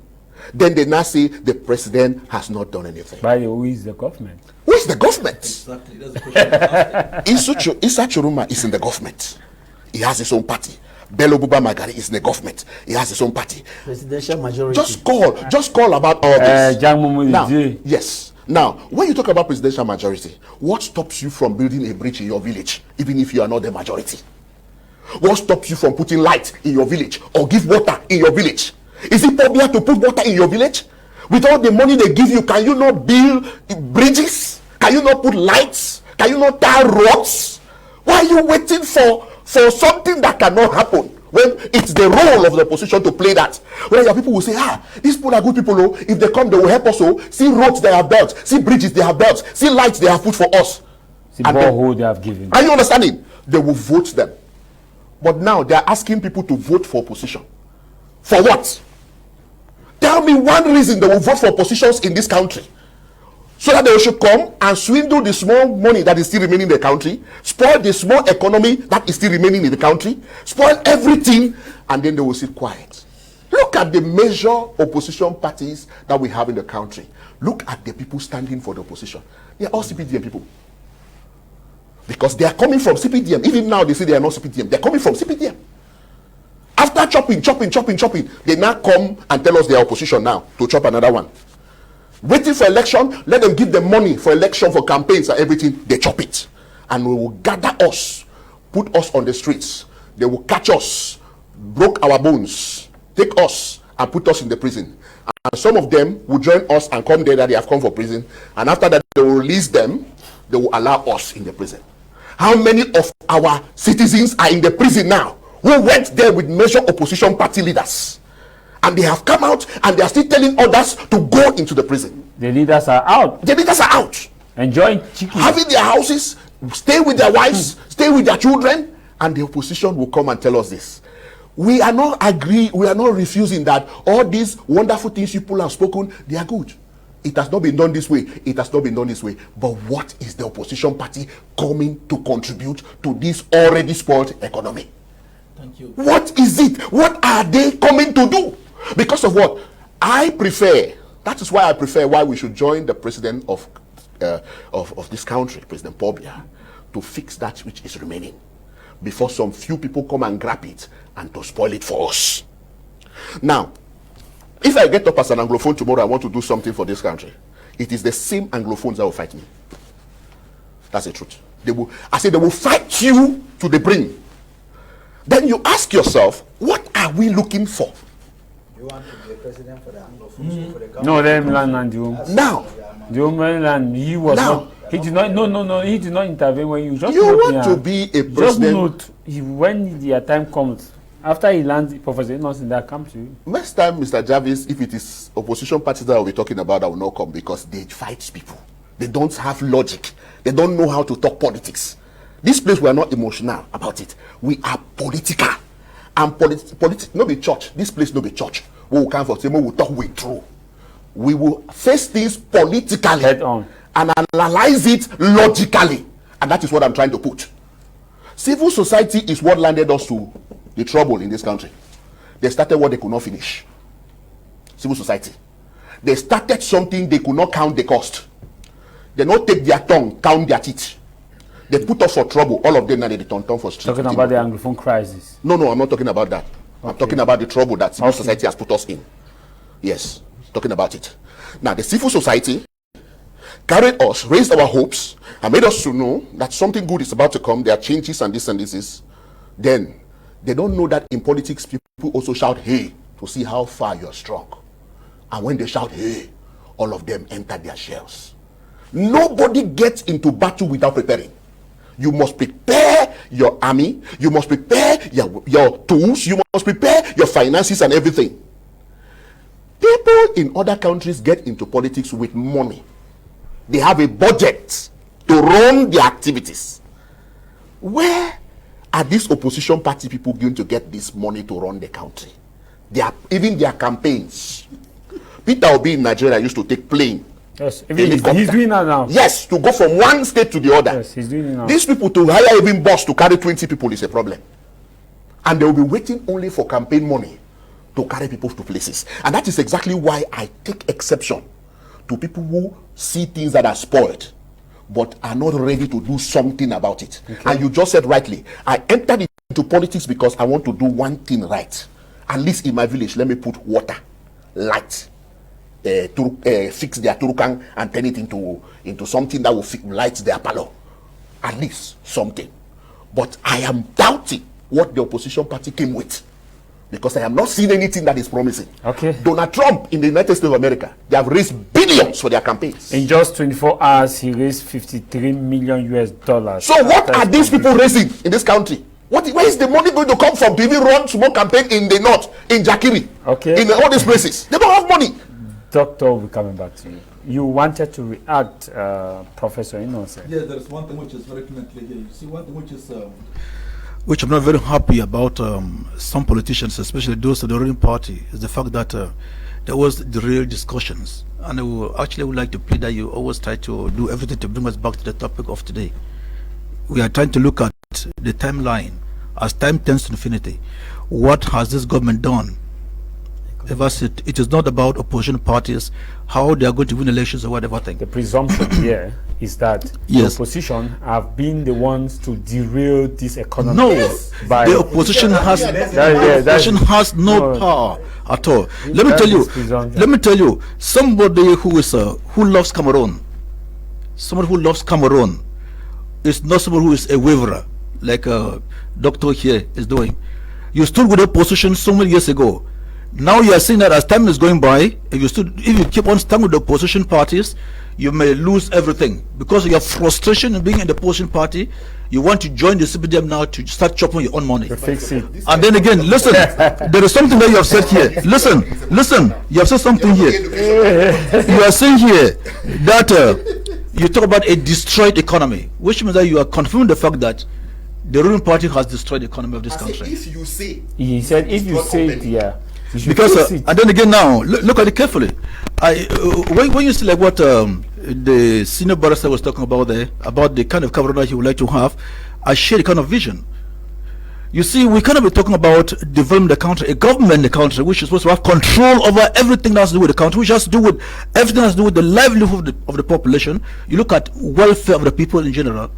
Then they now say the president has not done anything. But who is the government? Who is the government? Exactly, that's the question. Isa Churuma is in the government. He has his own party. Bello Buba Magari is in the government. He has his own party. Presidential majority. Just call about all this. Now, yes. Now, when you talk about presidential majority, what stops you from building a bridge in your village, even if you are not the majority? What stops you from putting light in your village or give water in your village? Is it popular to put water in your village? With all the money they give you, can you not build bridges? Can you not put lights? Can you not tie roads? Why are you waiting for for something that cannot happen, when it's the role of the opposition to play that. When your people will say, these people are good people, oh, if they come, they will help us, oh, see roads they have built, see bridges they have built, see lights they have put for us. See borehole they have given. Are you understanding? They will vote them. But now they are asking people to vote for opposition. For what? Tell me one reason they will vote for oppositions in this country. So that they should come and swindle the small money that is still remaining in the country, spoil the small economy that is still remaining in the country, spoil everything, and then they will sit quiet. Look at the major opposition parties that we have in the country. Look at the people standing for the opposition. They are all CPDM people. Because they are coming from CPDM. Even now they say they are not CPDM. They are coming from CPDM. After chopping, they now come and tell us they are opposition now to chop another one. Waiting for election, let them give them money for election, for campaigns and everything, they chop it. And we will gather us, put us on the streets. They will catch us, broke our bones, take us and put us in the prison. And some of them will join us and come there that they have come for prison. And after that, they will release them, they will allow us in the prison. How many of our citizens are in the prison now who went there with major opposition party leaders? And they have come out and they are still telling others to go into the prison. The leaders are out. The leaders are out. Enjoying chicken. Having their houses, stay with their wives, stay with their children, and the opposition will come and tell us this. We are not refusing that all these wonderful things people have spoken, they are good. It has not been done this way. It has not been done this way. But what is the opposition party coming to contribute to this already spoiled economy? Thank you. What is it? What are they coming to do? Because of what? I prefer, that is why I prefer why we should join the president of this country, President Paul Biya, to fix that which is remaining before some few people come and grab it and to spoil it for us. Now, if I get up as an Anglophone tomorrow, I want to do something for this country, it is the same Anglophones that will fight me. That's the truth. They will fight you to the brim. Then you ask yourself, what are we looking for? You want to be a president for the Anglophones? For the government? No, let him land and you. Now, he was now, not. He did not. No. He did not intervene when you just. You note want to be a president. Just note when their time comes. After he lands, Professor Innocent, that comes to you. Next time, Mr. Jarvis, if it is opposition parties that we're talking about, that will not come because they fight people. They don't have logic. They don't know how to talk politics. This place, we are not emotional about it. We are political. And politics, no be church. This place, no be church. We will come for we will talk way through. We will face things politically head on and analyze it logically. And that is what I'm trying to put. Civil society is what landed us to the trouble in this country. They started what they could not finish. Civil society. They started something they could not count the cost. They not take their tongue, count their teeth. They put us for trouble. All of them now they turn for street. Talking about the Anglophone crisis. No, I'm not talking about that. Okay. I'm talking about the trouble that civil society has put us in. Yes, talking about it. Now, the civil society carried us, raised our hopes, and made us to know that something good is about to come. There are changes and this and this is. Then, they don't know that in politics, people also shout, hey, to see how far you're strong. And when they shout, hey, all of them enter their shells. Nobody gets into battle without preparing. You must prepare your army. You must prepare your tools. You must prepare your finances and everything. People in other countries get into politics with money. They have a budget to run their activities. Where are these opposition party people going to get this money to run the country? Even their campaigns. Peter Obi in Nigeria used to take plane. Yes, he's doing that now. Yes, to go from one state to the other. Yes, he's doing it now. These people to hire even bus to carry 20 people is a problem. And they will be waiting only for campaign money to carry people to places. And that is exactly why I take exception to people who see things that are spoiled but are not ready to do something about it. Okay. And you just said rightly, I entered into politics because I want to do one thing right. At least in my village, let me put water, light, fix their turukang and turn it into something that will light their parlor. At least something. But I am doubting what the opposition party came with, because I have not seen anything that is promising. Okay. Donald Trump in the United States of America, they have raised billions for their campaigns. In just 24 hours, he raised $53 million US. So what are these people raising in this country? Where is the money going to come from to even run small campaign in the north, in Jakiri, in all these places? They don't have money. Doctor, we're coming back to you. You wanted to react, Professor Innocent. Yes, there is one thing which is very clearly here. You see, one thing which I'm not very happy about some politicians, especially those of the ruling party, is the fact that there was the real discussions. And I would like to plead that you always try to do everything to bring us back to the topic of today. We are trying to look at the timeline. As time tends to infinity, what has this government done? It is not about opposition parties, how they are going to win elections or whatever thing. The presumption here is that the opposition have been the ones to derail this economy. No, the opposition has no power at all. Let me tell you, somebody who loves Cameroon, somebody who loves Cameroon is not somebody who is a waverer like doctor here is doing. You stood with the opposition so many years ago. Now you are seeing that as time is going by, if you keep on standing with the opposition parties, you may lose everything because of your frustration in being in the opposition party. You want to join the CPDM now to start chopping your own money. Fix it. And then again, listen, there is something that you have said here. Listen, you have said something here. You are saying here that you talk about a destroyed economy, which means that you are confirming the fact that the ruling party has destroyed the economy of this country. If you say, he said, if you say it, yeah. Because and then again now look at it carefully. When you see like what the senior barrister was talking about there, about the kind of Cameroon he would like to have, I share the kind of vision. You see, we cannot be talking about developing the country, a government in the country which is supposed to have control over everything that has to do with the country, which has to do with everything that has to do with the livelihood of the population. You look at welfare of the people in general,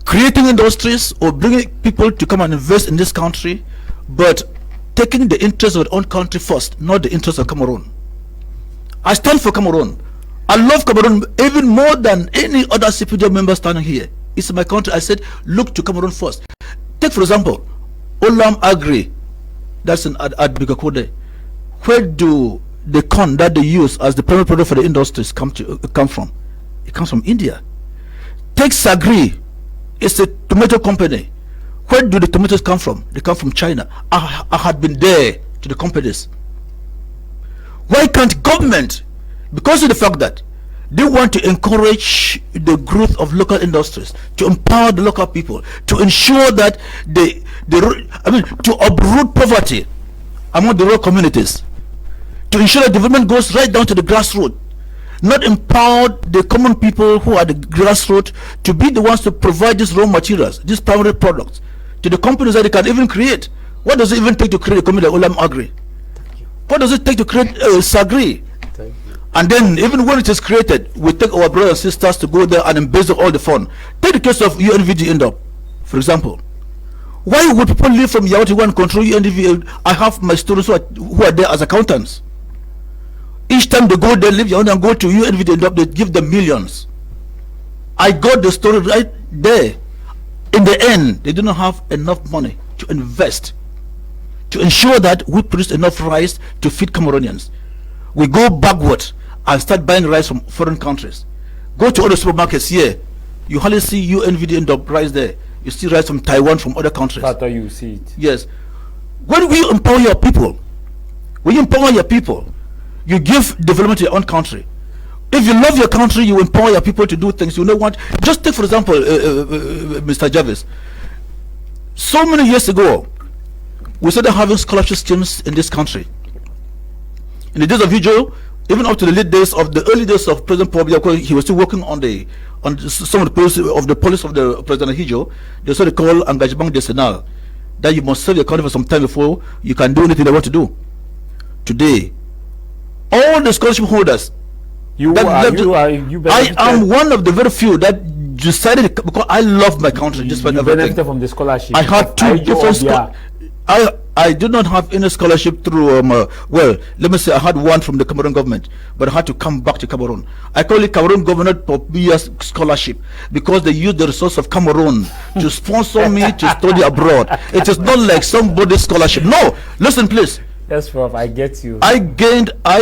creating industries or bringing people to come and invest in this country, but taking the interest of their own country first, not the interest of Cameroon. I stand for Cameroon. I love Cameroon even more than any other CPD member standing here. It's my country. I said, look to Cameroon first. Take for example, Olam Agri, that's at Bigakode. Where do the corn that they use as the primary product for the industries come from? It comes from India. Take Sagri, it's a tomato company. Where do the tomatoes come from? They come from China. I had been there to the companies. Why can't government, because of the fact that they want to encourage the growth of local industries, to empower the local people, to ensure that to uproot poverty among the rural communities, to ensure that development goes right down to the grassroots, not empower the common people who are the grassroots to be the ones to provide these raw materials, these primary products, to the companies that they can even create. What does it even take to create a company like Olam Agri? What does it take to create Sagri? And then even when it is created, we take our brothers and sisters to go there and embezzle all the fund. Take the case of UNVD end up, for example. Why would people leave from Yao to go and control UNVD? I have my students who are there as accountants. Each time they go there, leave Yao and go to UNVD end up, they give them millions. I got the story right there. In the end, they do not have enough money to invest, to ensure that we produce enough rice to feed Cameroonians. We go backward and start buying rice from foreign countries. Go to other supermarkets here, you hardly see UNVD end up rice there. You see rice from Taiwan, from other countries. After you see it. Yes. When we empower your people, you give development to your own country. If you love your country, you empower your people to do things. You know what? Just take for example, Mr. Jarvis. So many years ago, we started having scholarship schemes in this country. In the days of Hijo, even up to the early days of President Paul Biya, he was still working on some of the policy of the President Hijo. They started call engagement décennal, that you must serve your country for some time before you can do anything they want to do. Today, all the scholarship holders, I am one of the very few that decided, because I love my country, despite everything. Benefited from the scholarship. I had two different I did not have any scholarship through well, let me say I had one from the Cameroon government, but I had to come back to Cameroon. I call it Cameroon government for Biya'S scholarship, because they use the resource of Cameroon to sponsor me to study abroad. It is not like somebody's scholarship. No, listen please. Yes, Prof, I get you. I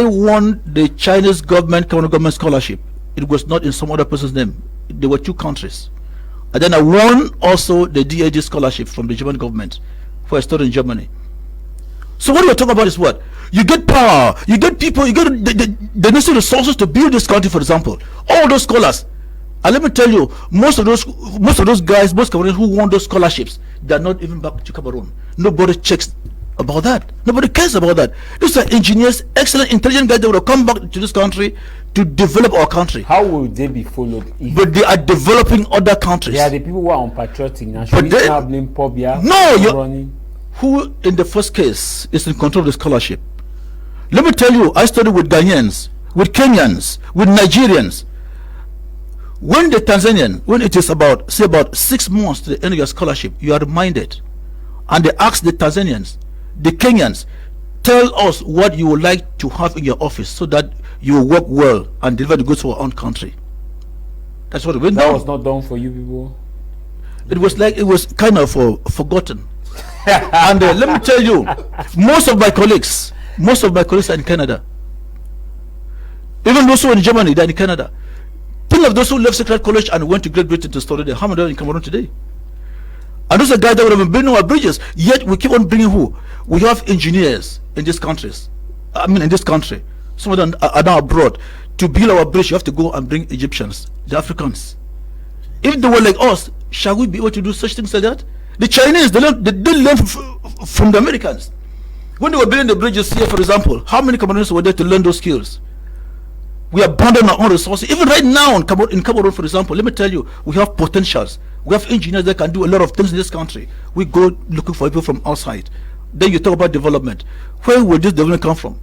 won the Chinese government, Cameroon government scholarship. It was not in some other person's name. There were two countries. And then I won also the DAG scholarship from the German government for a study in Germany. So what we're talking about is what? You get power, you get people, you get the necessary resources to build this country, for example. All those scholars. And let me tell you, most of those guys, most Cameroonians who won those scholarships, they're not even back to Cameroon. Nobody checks about that. Nobody cares about that. These are engineers, excellent, intelligent guys that will come back to this country to develop our country. How will they be followed? But they are developing other countries. They are the people who are unpatriotic now. Should we now blame Pobia? No, who in the first case is in control of the scholarship? Let me tell you, I studied with Ghanaians, with Kenyans, with Nigerians. When the Tanzanian, when it is about 6 months to the end of your scholarship, you are reminded, and they ask the Tanzanians, the Kenyans, tell us what you would like to have in your office so that you will work well and deliver the goods to our own country. That's what it went down. That was not done for you people. It was kind of forgotten. And let me tell you, most of my colleagues are in Canada. Even those who are in Germany, they're in Canada. Many of those who left Sacred College and went to Great Britain to study there, how many are in Cameroon today? And those are guys that would have been building our bridges. Yet we keep on bringing who? We have engineers in these countries. In this country. Some of them are now abroad. To build our bridge, you have to go and bring Egyptians, the Africans. If they were like us, shall we be able to do such things like that? The Chinese, they didn't learn from the Americans. When they were building the bridges here, for example, how many Cameroonians were there to learn those skills? We abandon our own resources. Even right now in Cameroon, for example, let me tell you, we have potentials. We have engineers that can do a lot of things in this country. We go looking for people from outside. Then you talk about development. Where will this development come from?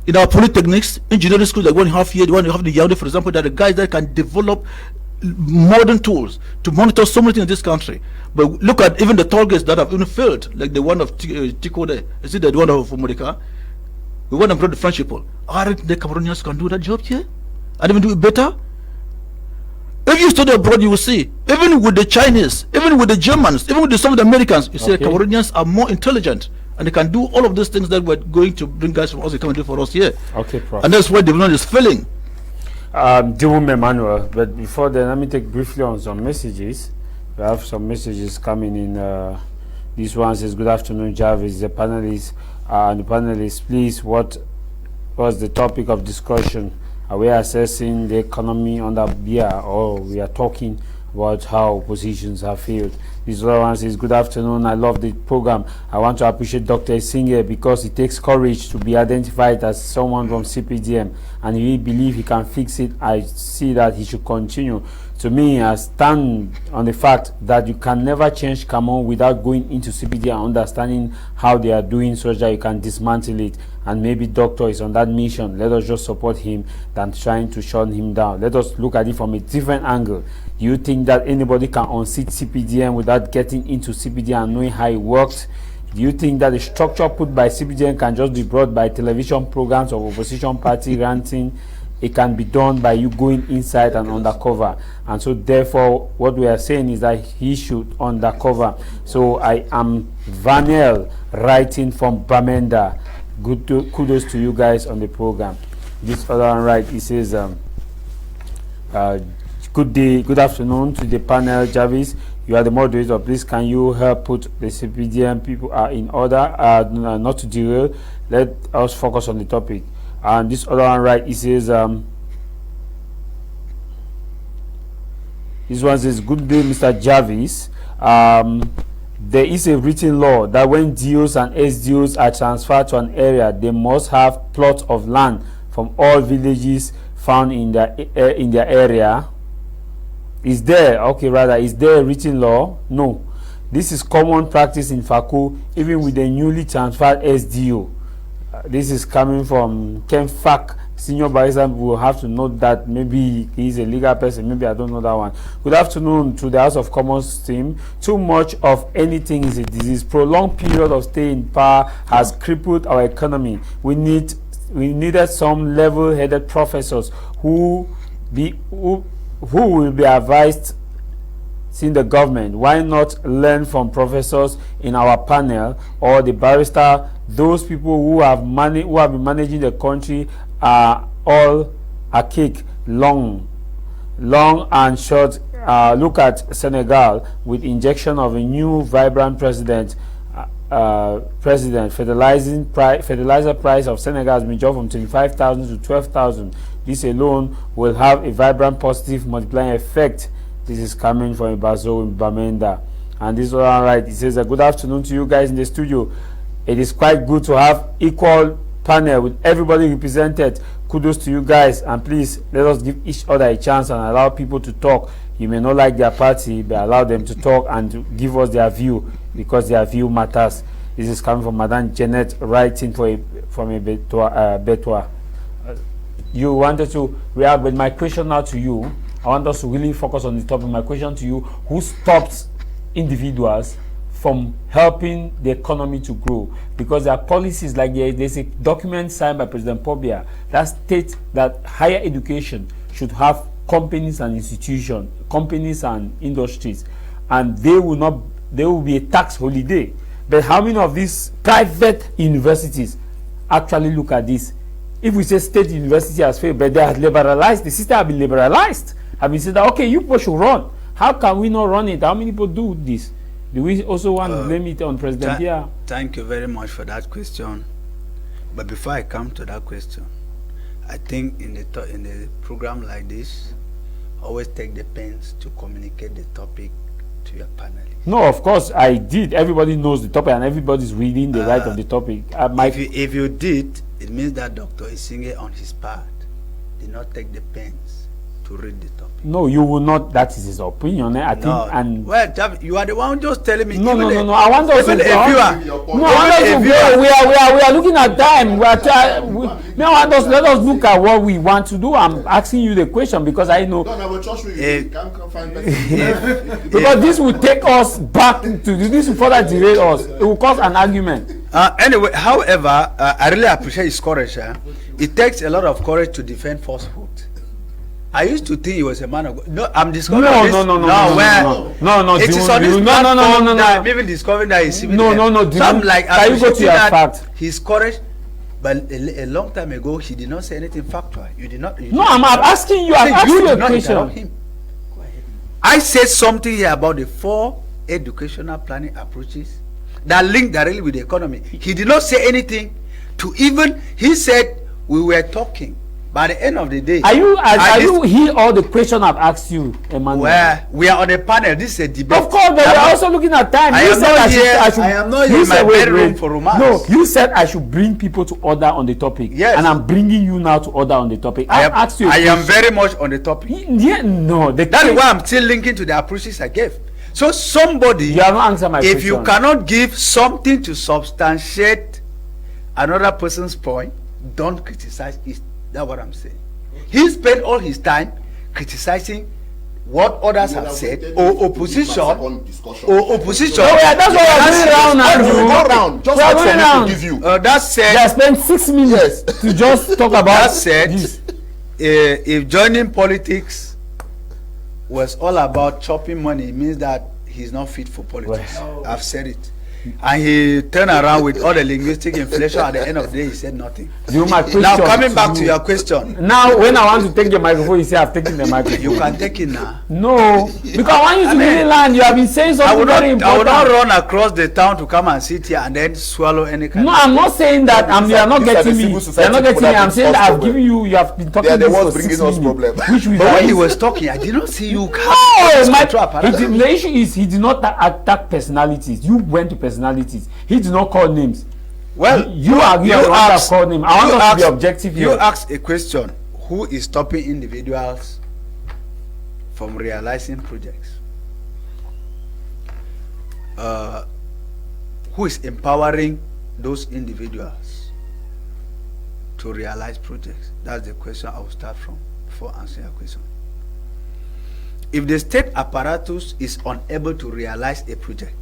In our polytechnics, engineering schools, like 1.5 year, the one you have in the Yaoundé, for example, that are guys that can develop modern tools to monitor so many things in this country. But look at even the targets that have even failed, like the one of Tico there. Is it the one of Modeka? We want to bring the French people. Aren't the Cameroonians can do that job here? And even do it better? If you study abroad, you will see, even with the Chinese, even with the Germans, even with some of the Americans, you see the Cameroonians are more intelligent and they can do all of those things that we're going to bring guys from us to come and do for us here. Okay, Prof. And that's why development is failing. Jewel Emmanuel, but before then, let me take briefly on some messages. We have some messages coming in. This one says, good afternoon, Jarvis, the panelists. And the panelists, please, what was the topic of discussion? Are we assessing the economy under Biya, or we are talking about how positions have failed? This other one says, good afternoon, I love the program. I want to appreciate Dr. Singer because it takes courage to be identified as someone from CPDM, and if he believes he can fix it, I see that he should continue. To me, I stand on the fact that you can never change Cameroon without going into CPD and understanding how they are doing so that you can dismantle it. And maybe Doctor is on that mission. Let us just support him than trying to shut him down. Let us look at it from a different angle. Do you think that anybody can unseat CPDM without getting into CPD and knowing how it works? Do you think that the structure put by CPDM can just be brought by television programs of opposition party ranting? It can be done by you going inside and undercover. And so therefore what we are saying is that he should undercover. So I am Vanel writing from Bamenda. Kudos to you guys on the program. This other one right, he says good day, good afternoon to the panel. Jarvis, you are the moderator. Please can you help put the CPDM people in order, not to derail. Let us focus on the topic. And this other one right, he says this one says, good day, Mr. Jarvis. There is a written law that when DOs and SDOs are transferred to an area, they must have plots of land from all villages found in their area. Is there a written law? No. This is common practice in Faku, even with the newly transferred SDO. This is coming from Ken Fak, senior barrister. Will have to note that maybe he's a legal person, maybe I don't know that one. Good afternoon to the House of Commons team. Too much of anything is a disease. Prolonged period of stay in power has crippled our economy. We needed some level-headed professors who will be advised in the government. Why not learn from professors in our panel or the barrister? Those people who have been managing the country are all archaic, long Long and short, look at Senegal with injection of a new vibrant fertilizer price of Senegal has been jumped from 25,000 to 12,000. This alone will have a vibrant positive multiplying effect. This is coming from Ibazo in Bamenda. And this one right, it says a good afternoon to you guys in the studio. It is quite good to have equal panel with everybody represented. Kudos to you guys, and please let us give each other a chance and allow people to talk. You may not like their party, but allow them to talk and to give us their view, because their view matters. This is coming from Madame Janet, writing from a Betois. You wanted to react, but my question now to you, I want us to really focus on the topic. My question to you: who stops individuals from helping the economy to grow? Because there are policies, like there's a document signed by President Pobia that states that higher education should have companies and institutions, companies and industries, and there will be a tax holiday. But how many of these private universities actually look at this? If we say state university has failed, but they have liberalized, the system have been liberalized, have been said that, okay, you people should run. How can we not run it? How many people do this? Do we also want to blame it on President Biya? Thank you very much for that question. But before I come to that question, I think in a program like this, always take the pains to communicate the topic to your panelists. No, of course I did. Everybody knows the topic and everybody's reading the right of the topic. If you did, it means that Dr. Isinge on his part did not take the pains to read the topic. No, you will not. That is his opinion. I think. And well, you are the one just telling me. No. I want us to go. We are looking at time. Let us look at what we want to do. I'm asking you the question because I know. No, we'll trust you. You can't find because this will take us back to this will further derail us. It will cause an argument. Anyway, however, I really appreciate his courage. It takes a lot of courage to defend falsehood. I used to think he was a man of God. No, I'm discovering this. No. It is on this platform that I'm even discovering that he's No. So I'm like, can you go to your fact? His courage, but a long time ago, he did not say anything factual. You did not. No, I'm asking you. I'm asking you a question. I said something here about the 4 educational planning approaches that link directly with the economy. He did not say anything to even. He said we were talking. By the end of the day, are you hear all the questions I've asked you, Emmanuel? Well, we are on a panel. This is a debate. Of course, but we are also looking at time. I am not here in my bedroom for romance. No, you said I should bring people to order on the topic. Yes. And I'm bringing you now to order on the topic. I asked you. I am very much on the topic. Yeah, no. That is why I'm still linking to the approaches I gave. So somebody, you have not answered my question. If you cannot give something to substantiate another person's point, don't criticize it. That's what I'm saying. He spent all his time criticizing what others have said, or opposition. No, yeah, that's what we're going around. Just wait for me to give you. That said, they spent 6 minutes to just talk about that said, this. If joining politics was all about chopping money, it means that he's not fit for politics. Well, I've said it. And he turned around with all the linguistic inflation. At the end of the day, he said nothing. Now, coming back to your question. Now, when I want to take the microphone, you say I've taken the microphone. You can take it now. No, because I want you to really land. You have been saying something very important. I will not run across the town to come and sit here and then swallow any kind. No, I'm not saying that. You are not getting me. You are not getting me. I'm saying that I've given you. You have been talking. They are the ones bringing us problems. But when he was talking, I did not see you. The issue is he did not attack personalities. You went to personalities. He did not call names. Well, you asked call name. I want us to be objective here. You asked a question: who is stopping individuals from realizing projects? Who is empowering those individuals to realize projects? That's the question I will start from before answering your question. If the state apparatus is unable to realize a project,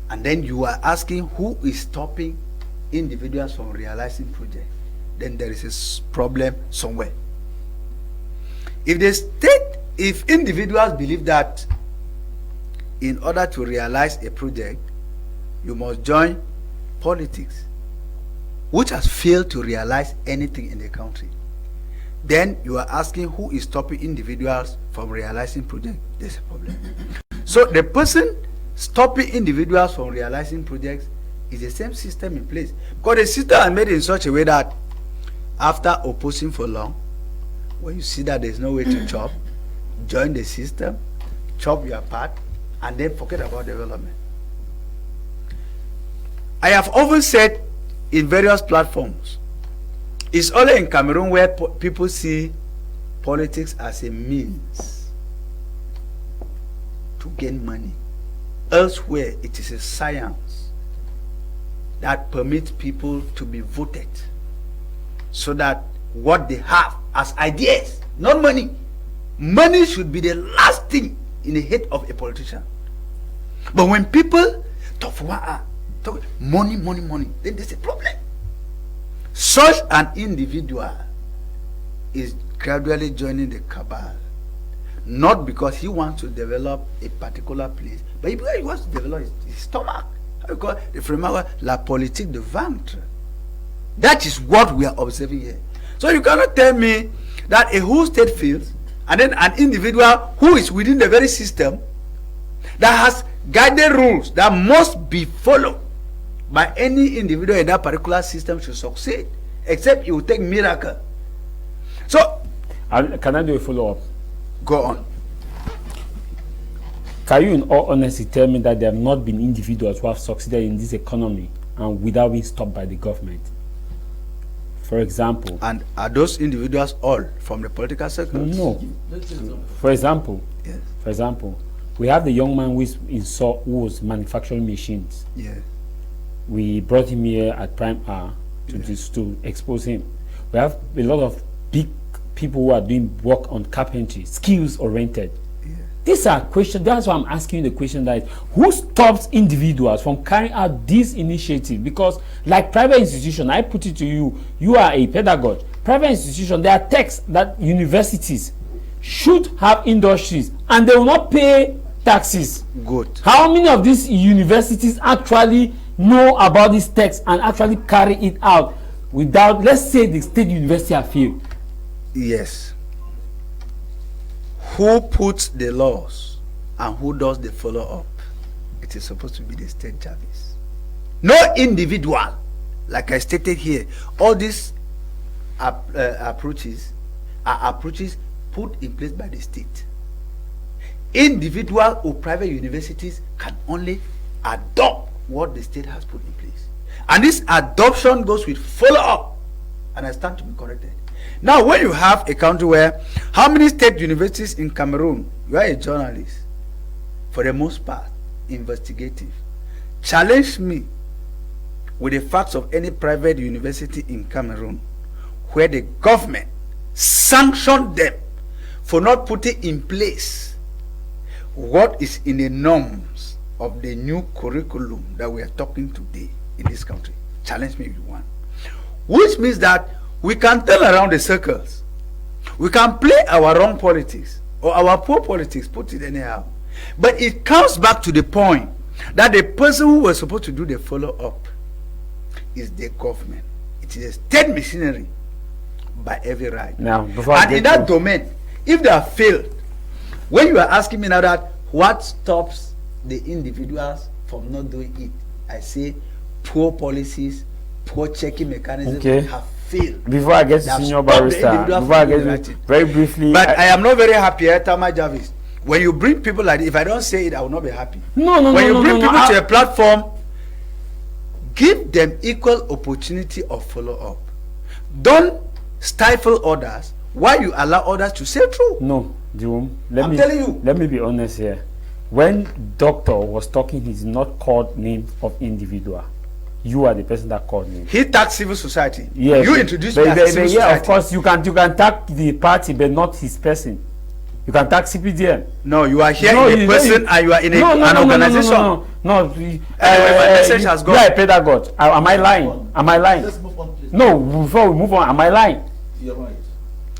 and then you are asking who is stopping individuals from realizing projects, then there is a problem somewhere. If individuals believe that in order to realize a project, you must join politics, which has failed to realize anything in the country, then you are asking who is stopping individuals from realizing projects. There's a problem. So the person stopping individuals from realizing projects is the same system in place, because the system is made in such a way that after opposing for long, when you see that there's no way to chop, join the system, chop your part, and then forget about development. I have often said in various platforms, it's only in Cameroon where people see politics as a means to gain money. Elsewhere, it is a science that permits people to be voted so that what they have as ideas, not money. Money should be the last thing in the head of a politician. But when people talk for 1 hour, talk money, money, money, then there's a problem. Such an individual is gradually joining the cabal, not because he wants to develop a particular place, but because he wants to develop his stomach. How you call it? The French la politique de ventre. That is what we are observing here. So you cannot tell me that a whole state fails, and then an individual who is within the very system that has guided rules that must be followed by any individual in that particular system should succeed, except it will take miracle. So can I do a follow-up? Go on. Can you in all honesty tell me that there have not been individuals who have succeeded in this economy and without being stopped by the government? For example. And are those individuals all from the political circles? No. For example, yes. For example, we have the young man who was manufacturing machines. Yeah. We brought him here at prime hour to expose him. We have a lot of big people who are doing work on carpentry, skills oriented. Yeah. These are questions. That's why I'm asking you the question, that who stops individuals from carrying out this initiative? Because like private institution, I put it to you, you are a pedagogue. Private institution, there are texts that universities should have industries and they will not pay taxes. Good. How many of these universities actually know about this text and actually carry it out without, let's say the state university have failed? Yes. Who puts the laws and who does the follow-up? It is supposed to be the state Jarvis. No individual. Like I stated here, all these approaches are approaches put in place by the state. Individual or private universities can only adopt what the state has put in place. And this adoption goes with follow-up. And I stand to be corrected. Now, when you have a country where, how many state universities in Cameroon, you are a journalist, for the most part, investigative. Challenge me with the facts of any private university in Cameroon where the government sanctioned them for not putting in place what is in the norms of the new curriculum that we are talking today in this country. Challenge me with one. Which means that we can turn around the circles. We can play our wrong politics or our poor politics, put it anyhow. But it comes back to the point that the person who was supposed to do the follow-up is the government. It is a state machinery by every right. Now, and in that domain, if they have failed, when you are asking me now that what stops the individuals from not doing it, I say poor policies, poor checking mechanisms have failed. Before I get to senior barrister, very briefly. But I am not very happy at Tama Jarvis. When you bring people like this, if I don't say it, I will not be happy. No. When you bring people to a platform, give them equal opportunity of follow-up. Don't stifle others while you allow others to say true. No, Jerome, I'm telling you. Let me be honest here. When doctor was talking, he did not call name of individual. You are the person that called me. He tagged civil society. Yes. You introduced me as civil society. Of course, you can tag the party, but not his person. You can tag CPDM. No, you are here in a person and you are in an organization. No. My message has gone. You are a pedagogue. Am I lying? Am I lying? Let's move on, please. No, before we move on, am I lying? You're right.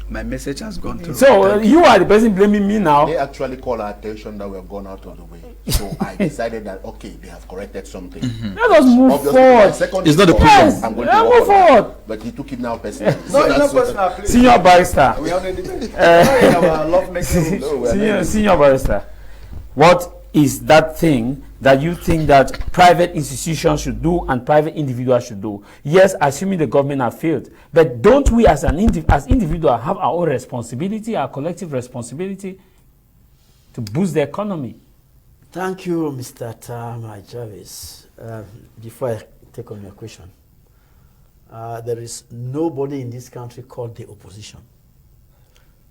My message has gone through. So you are the person blaming me now. They actually call our attention that we have gone out of the way. So I decided that, okay, they have corrected something. Let us move Obviously, forward. my second It's not a report, Yes, I'm going let to move work on forward. it. But he took it now personally. No, it's not that's what- personal, please. Senior barrister. We have a debate. Our love making No, we are Senior, not- senior barrister. What is that thing that you think that private institutions should do and private individuals should do? Yes, assuming the government have failed, but don't we as an as individual have our own responsibility, our collective responsibility to boost the economy? Thank you, Mr. Tamai Jarvis. Before I take on your question, there is nobody in this country called the opposition.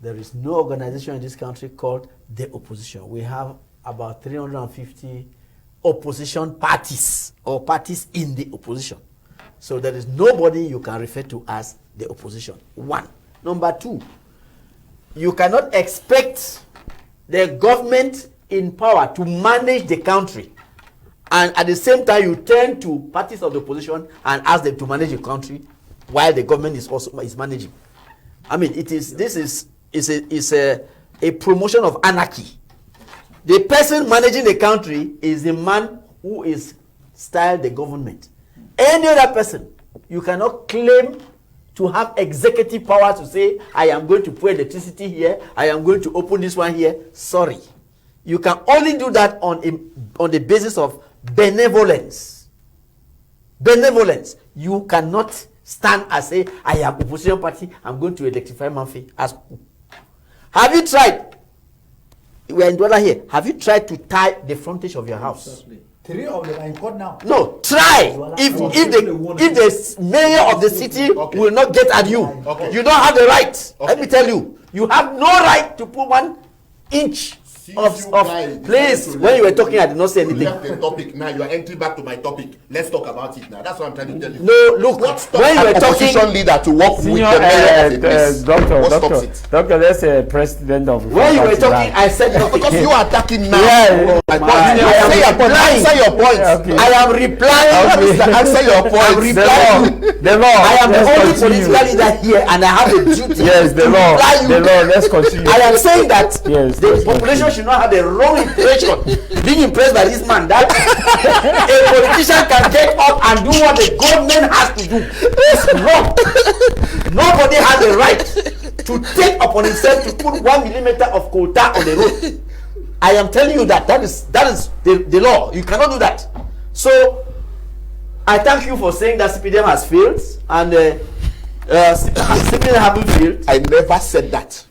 There is no organization in this country called the opposition. We have about 350 opposition parties or parties in the opposition. So there is nobody you can refer to as the opposition. One. Number two, you cannot expect the government in power to manage the country, and at the same time you turn to parties of the opposition and ask them to manage the country while the government is also managing. I mean, this is a promotion of anarchy. The person managing the country is the man who is styled the government. Any other person, you cannot claim to have executive power to say, I am going to put electricity here, I am going to open this one here. Sorry. You can only do that on the basis of benevolence. Benevolence. You cannot stand and say, I am opposition party, I'm going to electrify Manfi. Have you tried? We are in Douala here. Have you tried to tie the frontage of your house? 3 of them are in court now. No, try. If the mayor of the city will not get at you, you don't have the right. Let me tell you, you have no right to put 1 inch of please. When you were talking, I did not say You anything. left the topic. Now you are entering back to my topic. Let's talk about it now. That's what I'm trying to tell you. No, look, What stops when you an were talking, opposition leader to work with Senior, the mayor of a place? What stops it? doctor, let's say president of. when you were talking, I said nothing. Because you are attacking now. Yeah, My my- point. I am Say your point. replying. Answer your point. Okay. I am replying. Okay. Answer your I'm point. replying. The law. I am the Let's only continue. political leader here, and I have a duty. Yes, the to law. reply you. The law. Let's continue. I am saying that Yes, the yes, population should not have the wrong impression, being impressed by this man, that a politician can get up and do what the government has to do. It's wrong. Nobody has the right to take upon himself to put 1 millimeter of quota on the road. I am telling you that is the law. You cannot do that. So I thank you for saying that CPDM has failed, and CPDM haven't failed. I never said that.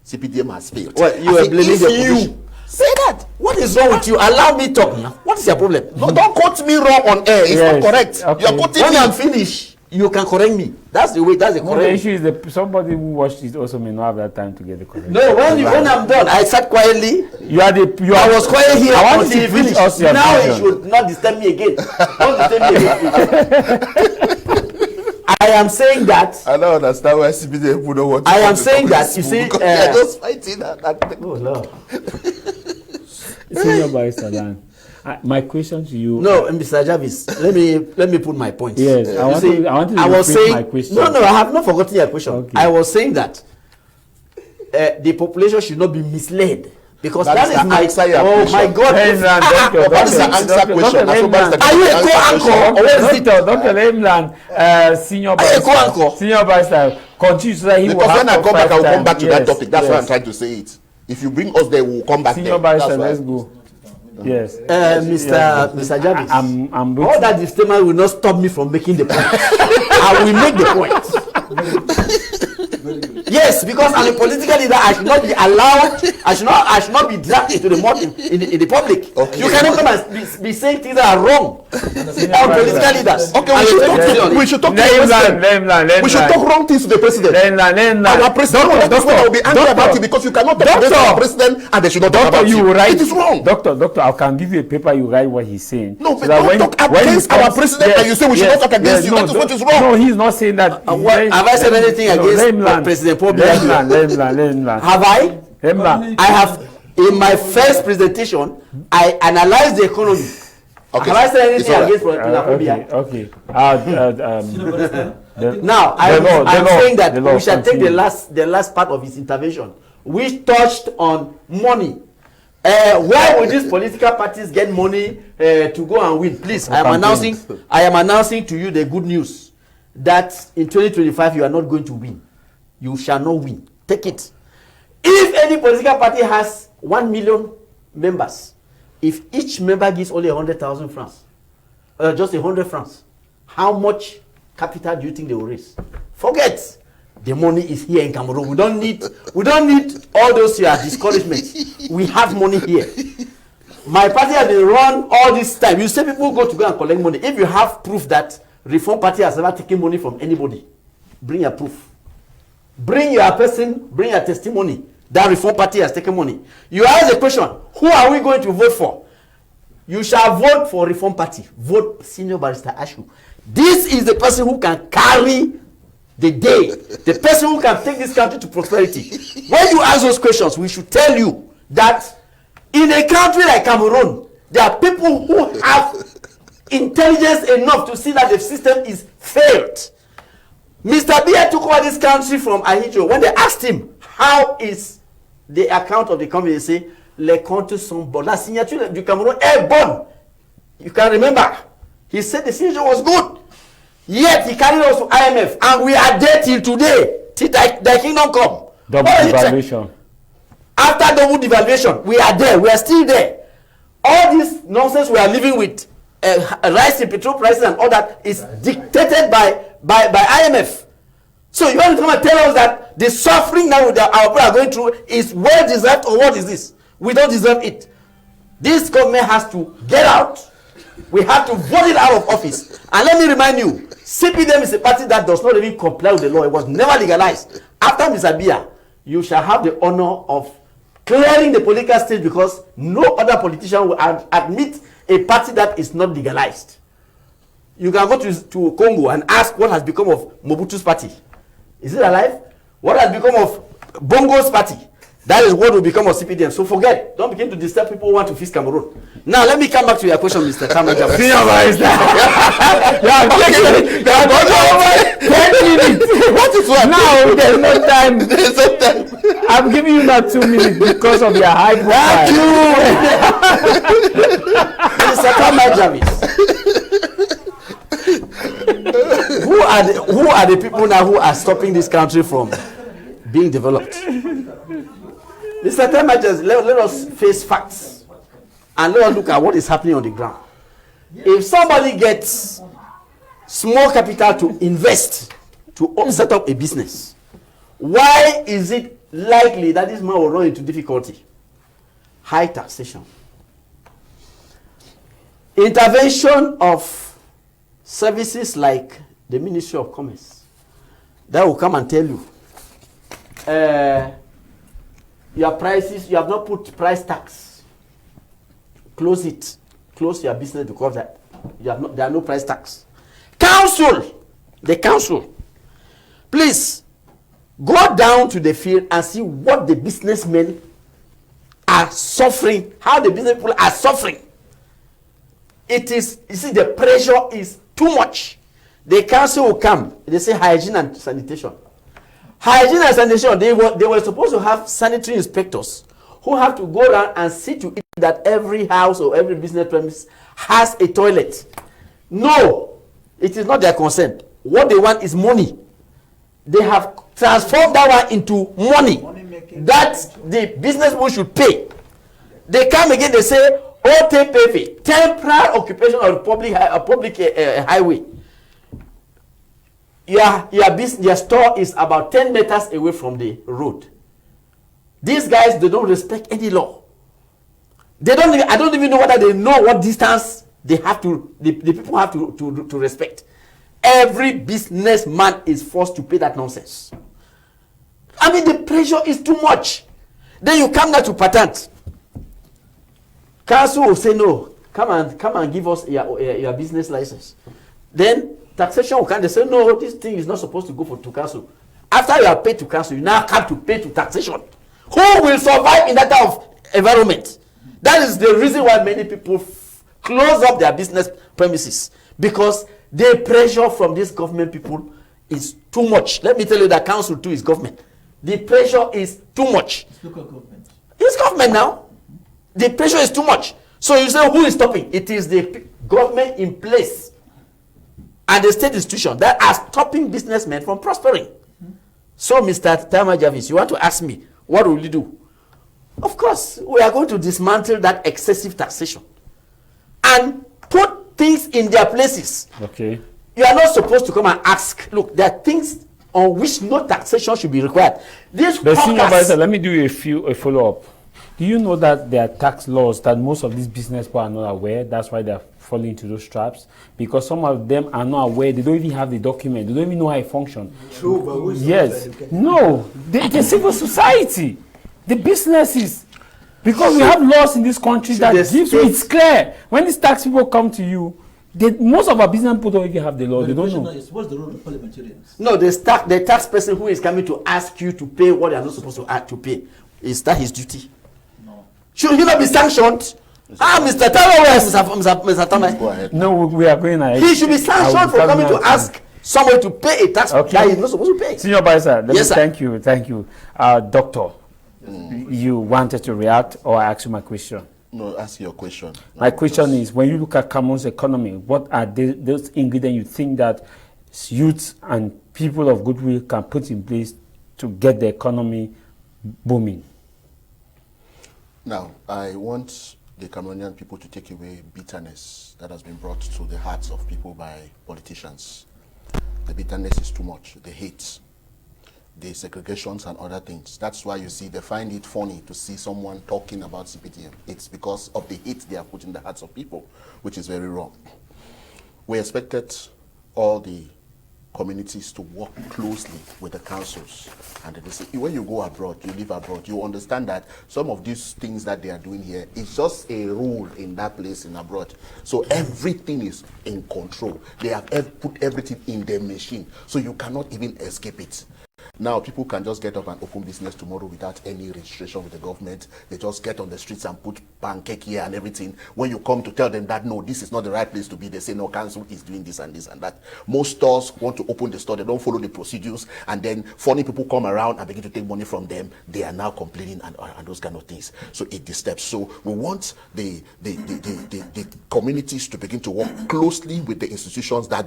CPDM has failed. Well, you I are said, blaming if the you opposition. say that. What is wrong with you? Allow me talk now. What is your problem? No, don't quote me wrong on air. It's Yes. not correct. Okay. You are quoting When me. I'm finished, you can correct me. That's the way. That's the No, the correct. issue is that somebody who watched it also may not have that time to get the correct. No, when I'm done, I sat quietly. I I was quiet here I want until you you to finish finished. us your Now vision. you should not disturb me again. Don't disturb me again. I am saying that. I don't understand why CPDM people don't want to I am come to saying talk that, this you school see, because they are just fighting that. Oh Lord. Senior barrister Dan. My question to you. No, Mr. Jarvis. Let me put my point. Yes, You I want see, to. I want to I was repeat saying. my question. No, I have not forgotten your question. Okay. I was saying that the population should not be misled. Because That that is is the my answer your oh question. my God! Lemland, doctor, What is the doctor, answer doctor, question? Dr. As far as the Are you a answer co-anchor? question. Or where is it? Dr. Lemland, senior Are you a co-anchor? barrister. Senior barrister. Continue so that he will Because have when I come back, I will come back to that Yes, topic. That's why I'm yes. trying to say it. If you bring us there, we will come back Senior there. barrister, That's why. let's go. Yes. Mr. Jarvis. I'm All that disclaimer will not stop me from making the point. I will make the point. Yes, because I'm a political leader, I should not be allowed. I should not be dragged into the mud in the public. Okay. You cannot come and be saying things that are wrong. All political leaders. Okay, And we you should take talk it on to, it. we should talk to the president. We should talk wrong things to the president. Our president, no, that's what I will be angry about it because you cannot talk to our president and they should not talk about you you. write, It is wrong. Doctor, I can give you a paper, you write what he's saying. No, but that don't talk when he against our president and you say we should not talk against you. That is what is wrong. No, he's not saying that. Have I said anything against President Paul Biya? Lemland. Have I? Lemland. I have. In my first presentation, I analyzed the economy. Okay, Have I said anything it's all right. against xenophobia? Okay. Now, I'm saying that we shall take the last part of his intervention, which touched on money. Where will these political parties get money to go and win? Please, I am announcing to you the good news that in 2025 you are not going to win. You shall not win. Take it. If any political party has 1 million members, if each member gives only 100,000 francs, just 100 francs, how much capital do you think they will raise? Forget. The money is here in Cameroon. We don't need all those your discouragements. We have money here. My party has been run all this time. You say people go and collect money. If you have proof that Reform Party has never taken money from anybody, bring your proof. Bring your person, bring your testimony that Reform Party has taken money. You ask the question, who are we going to vote for? You shall vote for Reform Party. Vote Senior Barrister Ashu. This is the person who can carry the day, the person who can take this country to prosperity. When you ask those questions, we should tell you that in a country like Cameroon, there are people who have intelligence enough to see that the system is failed. Mr. Biya'S took over this country from Ahidjo. When they asked him, how is the account of the company, they say, les comptes sont bons. La signature du Cameroun est bonne. You can remember. He said the signature was good. Yet he carried us to IMF, and we are there till today, till the kingdom come. Double devaluation. After double devaluation, we are there. We are still there. All this nonsense we are living with, rise in petrol prices and all that, is dictated by IMF. So you want to come and tell us that the suffering now that our people are going through is well deserved, or what is this? We don't deserve it. This government has to get out. We have to vote it out of office. And let me remind you, CPDM is a party that does not even comply with the law. It was never legalized. After Mr. Biya'S, you shall have the honor of clearing the political stage, because no other politician will admit a party that is not legalized. You can go to Congo and ask what has become of Mobutu's party. Is it alive? What has become of Bongo's party? That is what will become of CPDM. So forget. Don't begin to disturb people who want to fix Cameroon. Now let me come back to your question, Mr. Cameroon. What is what? Now there's no time. There's no time. I'm giving you now 2 minutes because of your high profile. Mr. Cameroon. Who are the people now who are stopping this country from being developed? Mr. Temajans, let us face facts and let us look at what is happening on the ground. If somebody gets small capital to invest to set up a business, why is it likely that this man will run into difficulty? High taxation. Intervention of services like the Ministry of Commerce that will come and tell you your prices, you have not put price tax. Close it. Close your business because that there are no price tax. Council, the council, please go down to the field and see what the businessmen are suffering, how the business people are suffering. It is, you see, the pressure is too much. The council will come, they say hygiene and sanitation. Hygiene and sanitation, they were supposed to have sanitary inspectors who have to go around and see to it that every house or every business premise has a toilet. No, it is not their concern. What they want is money. They have transformed that one into money that the businessmen should pay. They come again, they say, OTPP, temporary occupation of public highway. Your store is about 10 meters away from the road. These guys, they don't respect any law. They don't even, I don't even know whether they know what distance they have to, the people have to respect. Every businessman is forced to pay that nonsense. I mean, the pressure is too much. Then you come down to patent. Council will say no. Come and give us your business license. Then taxation will come. They say no. This thing is not supposed to go to council. After you are paid to council, you now come to pay to taxation. Who will survive in that type of environment? That is the reason why many people close up their business premises because the pressure from these government people is too much. Let me tell you that council too is government. The pressure is too much. It's local government. It's government now. The pressure is too much. So you say, who is stopping? It is the government in place and the state institution that are stopping businessmen from prospering. So, Mr. Tama Jarvis, you want to ask me, what will you do? Of course, we are going to dismantle that excessive taxation and put things in their places. Okay. You are not supposed to come and ask. Look, there are things on which no taxation should be required. This The senior advisor, let me do you a follow-up. Do you know that there are tax laws that most of these business people are not aware? That's why they're falling into those traps. Because some of them are not aware. They don't even have the document. They don't even know how it functions. True, but who is Yes. educated? No. The civil society. The businesses. Because we have laws in this country that gives you, it's clear. When these tax people come to you, most of our business people don't even have the law. But They the don't question know. is, what's the role of parliamentarians? No, the tax person who is coming to ask you to pay what they are not supposed to pay. Is that his duty? No. Should he not be sanctioned? Mr. Tama, where is Mr. Tama? Go ahead. No, we are going ahead. He should be sanctioned for coming to ask. ask someone to pay a tax Okay. that he's not supposed to pay. Senior advisor, let me Yes, sir. thank you. Doctor, you wanted to react or I ask you my question? No, ask your question. My question is, when you look at Cameroon's economy, what are those ingredients you think that youth and people of goodwill can put in place to get the economy booming? Now, I want the Cameroonian people to take away bitterness that has been brought to the hearts of people by politicians. The bitterness is too much, the hate, the segregations and other things. That's why you see they find it funny to see someone talking about CPTM. It's because of the hate they have put in the hearts of people, which is very wrong. We expected all the communities to work closely with the councils. And they say, when you go abroad, you live abroad, you understand that some of these things that they are doing here is just a rule in that place in abroad. So everything is in control. They have put everything in their machine, so you cannot even escape it. Now people can just get up and open business tomorrow without any registration with the government. They just get on the streets and put pancake here and everything. When you come to tell them that no, this is not the right place to be, they say no, council is doing this and this and that. Most stores want to open the store, they don't follow the procedures, and then funny people come around and begin to take money from them. They are now complaining and those kind of things. So it disturbs. So we want the communities to begin to work closely with the institutions that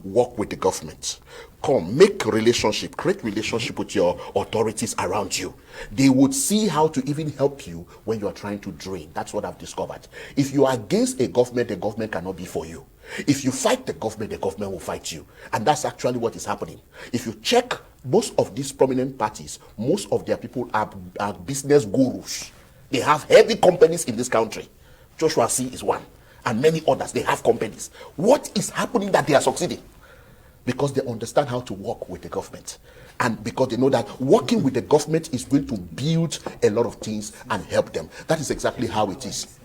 work with the government. Come, make relationship, create relationship with your authorities around you. They would see how to even help you when you are trying to drain. That's what I've discovered. If you are against a government, the government cannot be for you. If you fight the government will fight you. And that's actually what is happening. If you check most of these prominent parties, most of their people are business gurus. They have heavy companies in this country. Joshua C is one. And many others, they have companies. What is happening that they are succeeding? Because they understand how to work with the government. And because they know that working with the government is going to build a lot of things and help them. That is exactly how it is.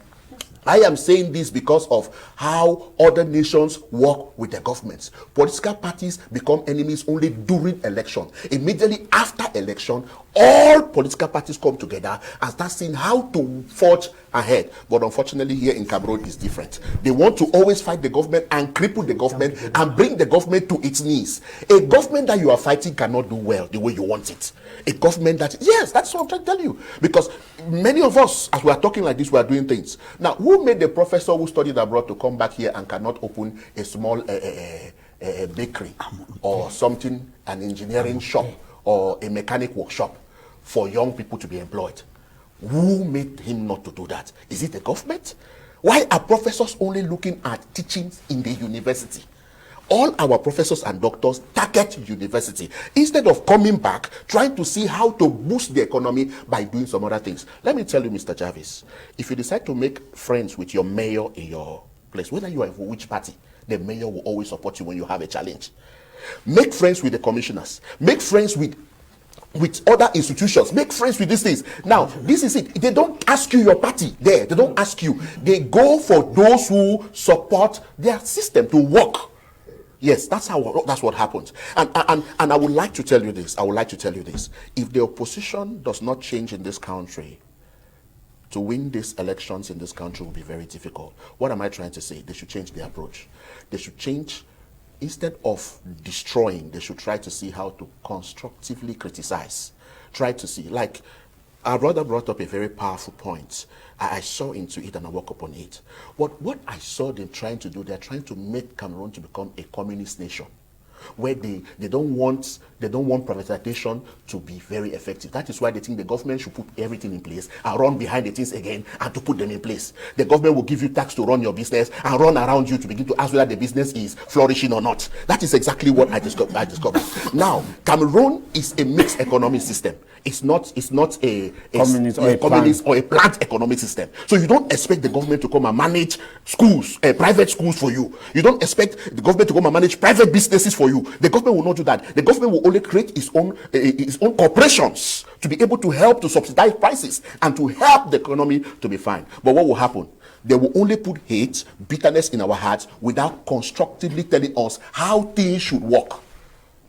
I am saying this because of how other nations work with the governments. Political parties become enemies only during election. Immediately after election, all political parties come together and start seeing how to forge ahead. But unfortunately here in Cameroon is different. They want to always fight the government and cripple the government and bring the government to its knees. A government that you are fighting cannot do well the way you want it. A government that, yes, that's what I'm trying to tell you. Because many of us, as we are talking like this, we are doing things. Now, who made the professor who studied abroad to come back here and cannot open a small bakery or something, an engineering shop or a mechanic workshop for young people to be employed? Who made him not to do that? Is it the government? Why are professors only looking at teaching in the university? All our professors and doctors target university instead of coming back trying to see how to boost the economy by doing some other things. Let me tell you, Mr. Jarvis, if you decide to make friends with your mayor in your place, whether you are for which party, the mayor will always support you when you have a challenge. Make friends with the commissioners. Make friends with other institutions. Make friends with these things. Now, this is it. They don't ask you your party there. They don't ask you. They go for those who support their system to work. Yes, that's what happens. And I would like to tell you this. If the opposition does not change in this country, to win these elections in this country will be very difficult. What am I trying to say? They should change their approach. They should change, instead of destroying, they should try to see how to constructively criticize. Try to see, like, our brother brought up a very powerful point. I saw into it and I work upon it. What I saw them trying to do, they're trying to make Cameroon to become a communist nation, where they don't want privatization to be very effective. That is why they think the government should put everything in place and run behind the things again and to put them in place. The government will give you tax to run your business and run around you to begin to ask whether the business is flourishing or not. That is exactly what I discovered. Now, Cameroon is a mixed economic system. It's not a communist or a plant economic system. So you don't expect the government to come and manage schools, private schools for you. You don't expect the government to come and manage private businesses for you. The government will not do that. The government will only create its own corporations to be able to help to subsidize prices and to help the economy to be fine. But what will happen? They will only put hate, bitterness in our hearts without constructively telling us how things should work.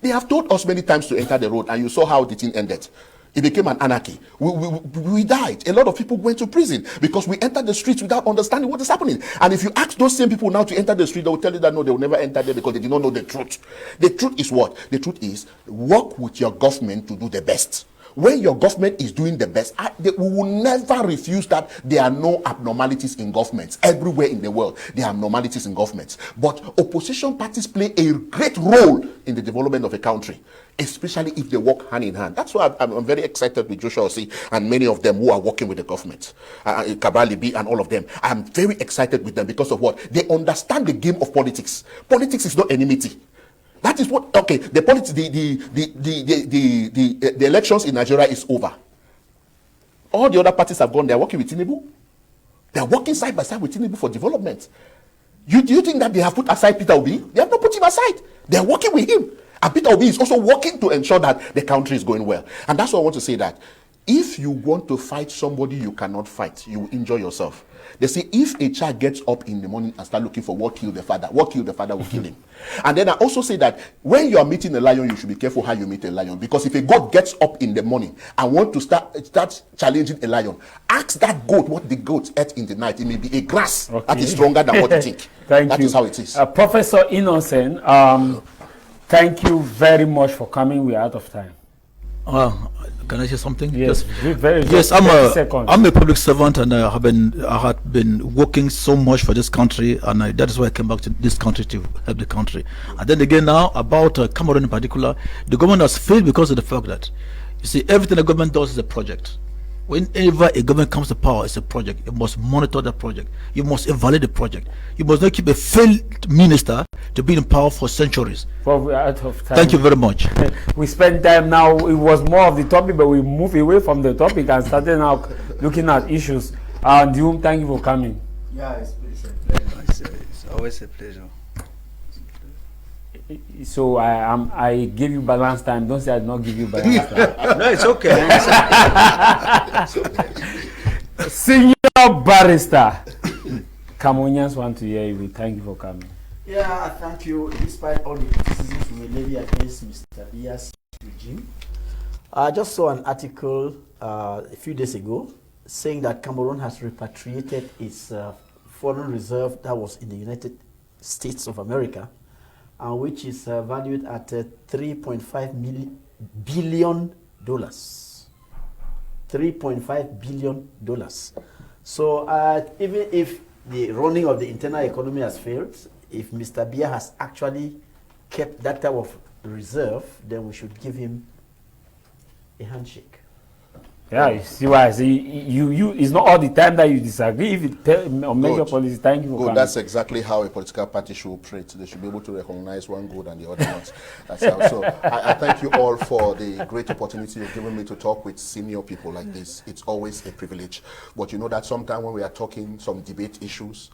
They have told us many times to enter the road, and you saw how the thing ended. It became an anarchy. We died. A lot of people went to prison because we entered the streets without understanding what is happening. And if you ask those same people now to enter the street, they will tell you that no, they will never enter there because they did not know the truth. The truth is what? The truth is work with your government to do the best. When your government is doing the best, we will never refuse that there are no abnormalities in governments. Everywhere in the world, there are abnormalities in governments. But opposition parties play a great role in the development of a country, especially if they work hand in hand. That's why I'm very excited with Joshua Osei and many of them who are working with the government, Kabali B and all of them. I'm very excited with them because of what? They understand the game of politics. Politics is not enmity. That is what, okay, the elections in Nigeria is over. All the other parties have gone, they're working with Tinubu. They're working side by side with Tinubu for development. Do you think that they have put aside Peter Obi? They have not put him aside. They're working with him. And Peter Obi is also working to ensure that the country is going well. And that's why I want to say that if you want to fight somebody you cannot fight, you will injure yourself. They say if a child gets up in the morning and start looking for what killed the father will kill him. And then I also say that when you are meeting a lion, you should be careful how you meet a lion. Because if a goat gets up in the morning and want to start challenging a lion, ask that goat what the goat ate in the night. It may be a grass that is stronger than what you think. That is how it is. Professor Innocent, thank you very much for coming. We are out of time. Can I say something? Yes, I'm a public servant, and I had been working so much for this country, and that is why I came back to this country to help the country. And then again now about Cameroon in particular, the government has failed because of the fact that, you see, everything the government does is a project. Whenever a government comes to power, it's a project. You must monitor the project. You must evaluate the project. You must not keep a failed minister to be in power for centuries. Well, we're out of time. Thank you very much. We spent time now. It was more of the topic, but we move away from the topic and started now looking at issues. Dium, thank you for coming. Yeah, it's a pleasure. It's always a pleasure. So I give you balance time. Don't say I did not give you balance time. No, it's okay. Senior barrister, Cameroonians want to hear you. We thank you for coming. Yeah, thank you. Despite all the criticisms we levy against Mr. Biya'S regime, I just saw an article a few days ago saying that Cameroon has repatriated its foreign reserve that was in the United States of America, which is valued at $3.5 billion. $3.5 billion. So even if the running of the internal economy has failed, if Mr. Biya'S has actually kept that type of reserve, then we should give him a handshake. Yeah, you see why I say you it's not all the time that you disagree. If you on major policy, thank you for coming. That's exactly how a political party should operate. They should be able to recognize one good and the other ones. That's how. So I thank you all for the great opportunity you've given me to talk with senior people like this. It's always a privilege. But you know that sometimes when we are talking some debate issues,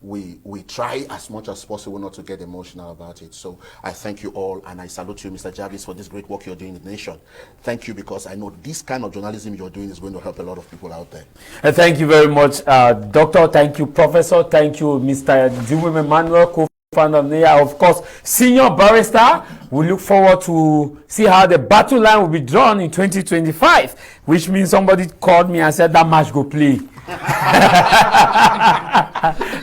we try as much as possible not to get emotional about it. So I thank you all, and I salute you, Mr. Jarvis, for this great work you're doing in the nation. Thank you, because I know this kind of journalism you're doing is going to help a lot of people out there. Thank you very much, Doctor. Thank you, Professor. Thank you, Mr. Jimmy Emmanuel. founder of the year, of course, senior barrister. We look forward to see how the battle line will be drawn in 2025, which means somebody called me and said that match go play.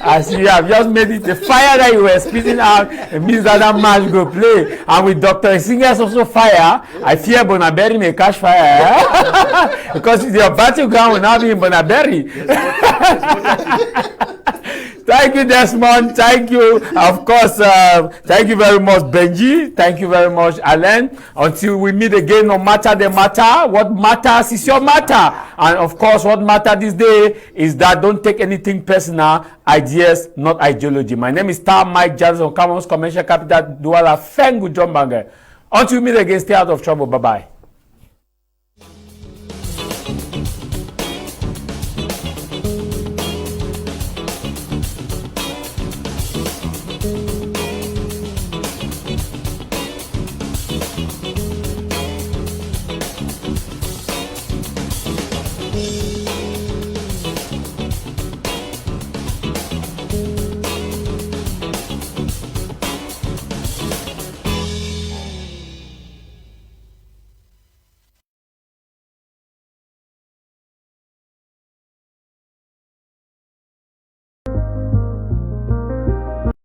As you have just made it, the fire that you were spitting out, it means that match go play. And with Dr. Singer's also fire, I fear Bonaberry may catch fire. Because your battleground will now be in Bonaberry. Thank you, Desmond. Thank you. Of course, thank you very much, Benji. Thank you very much, Alan. Until we meet again, no matter the matter, what matters is your matter. And of course, what matters this day is that don't take anything personal, ideas, not ideology. My name is Star Mike Johnson, Cameroon's Commercial Capital, Douala, Fengu, John Banger. Until we meet again, stay out of trouble. Bye-bye.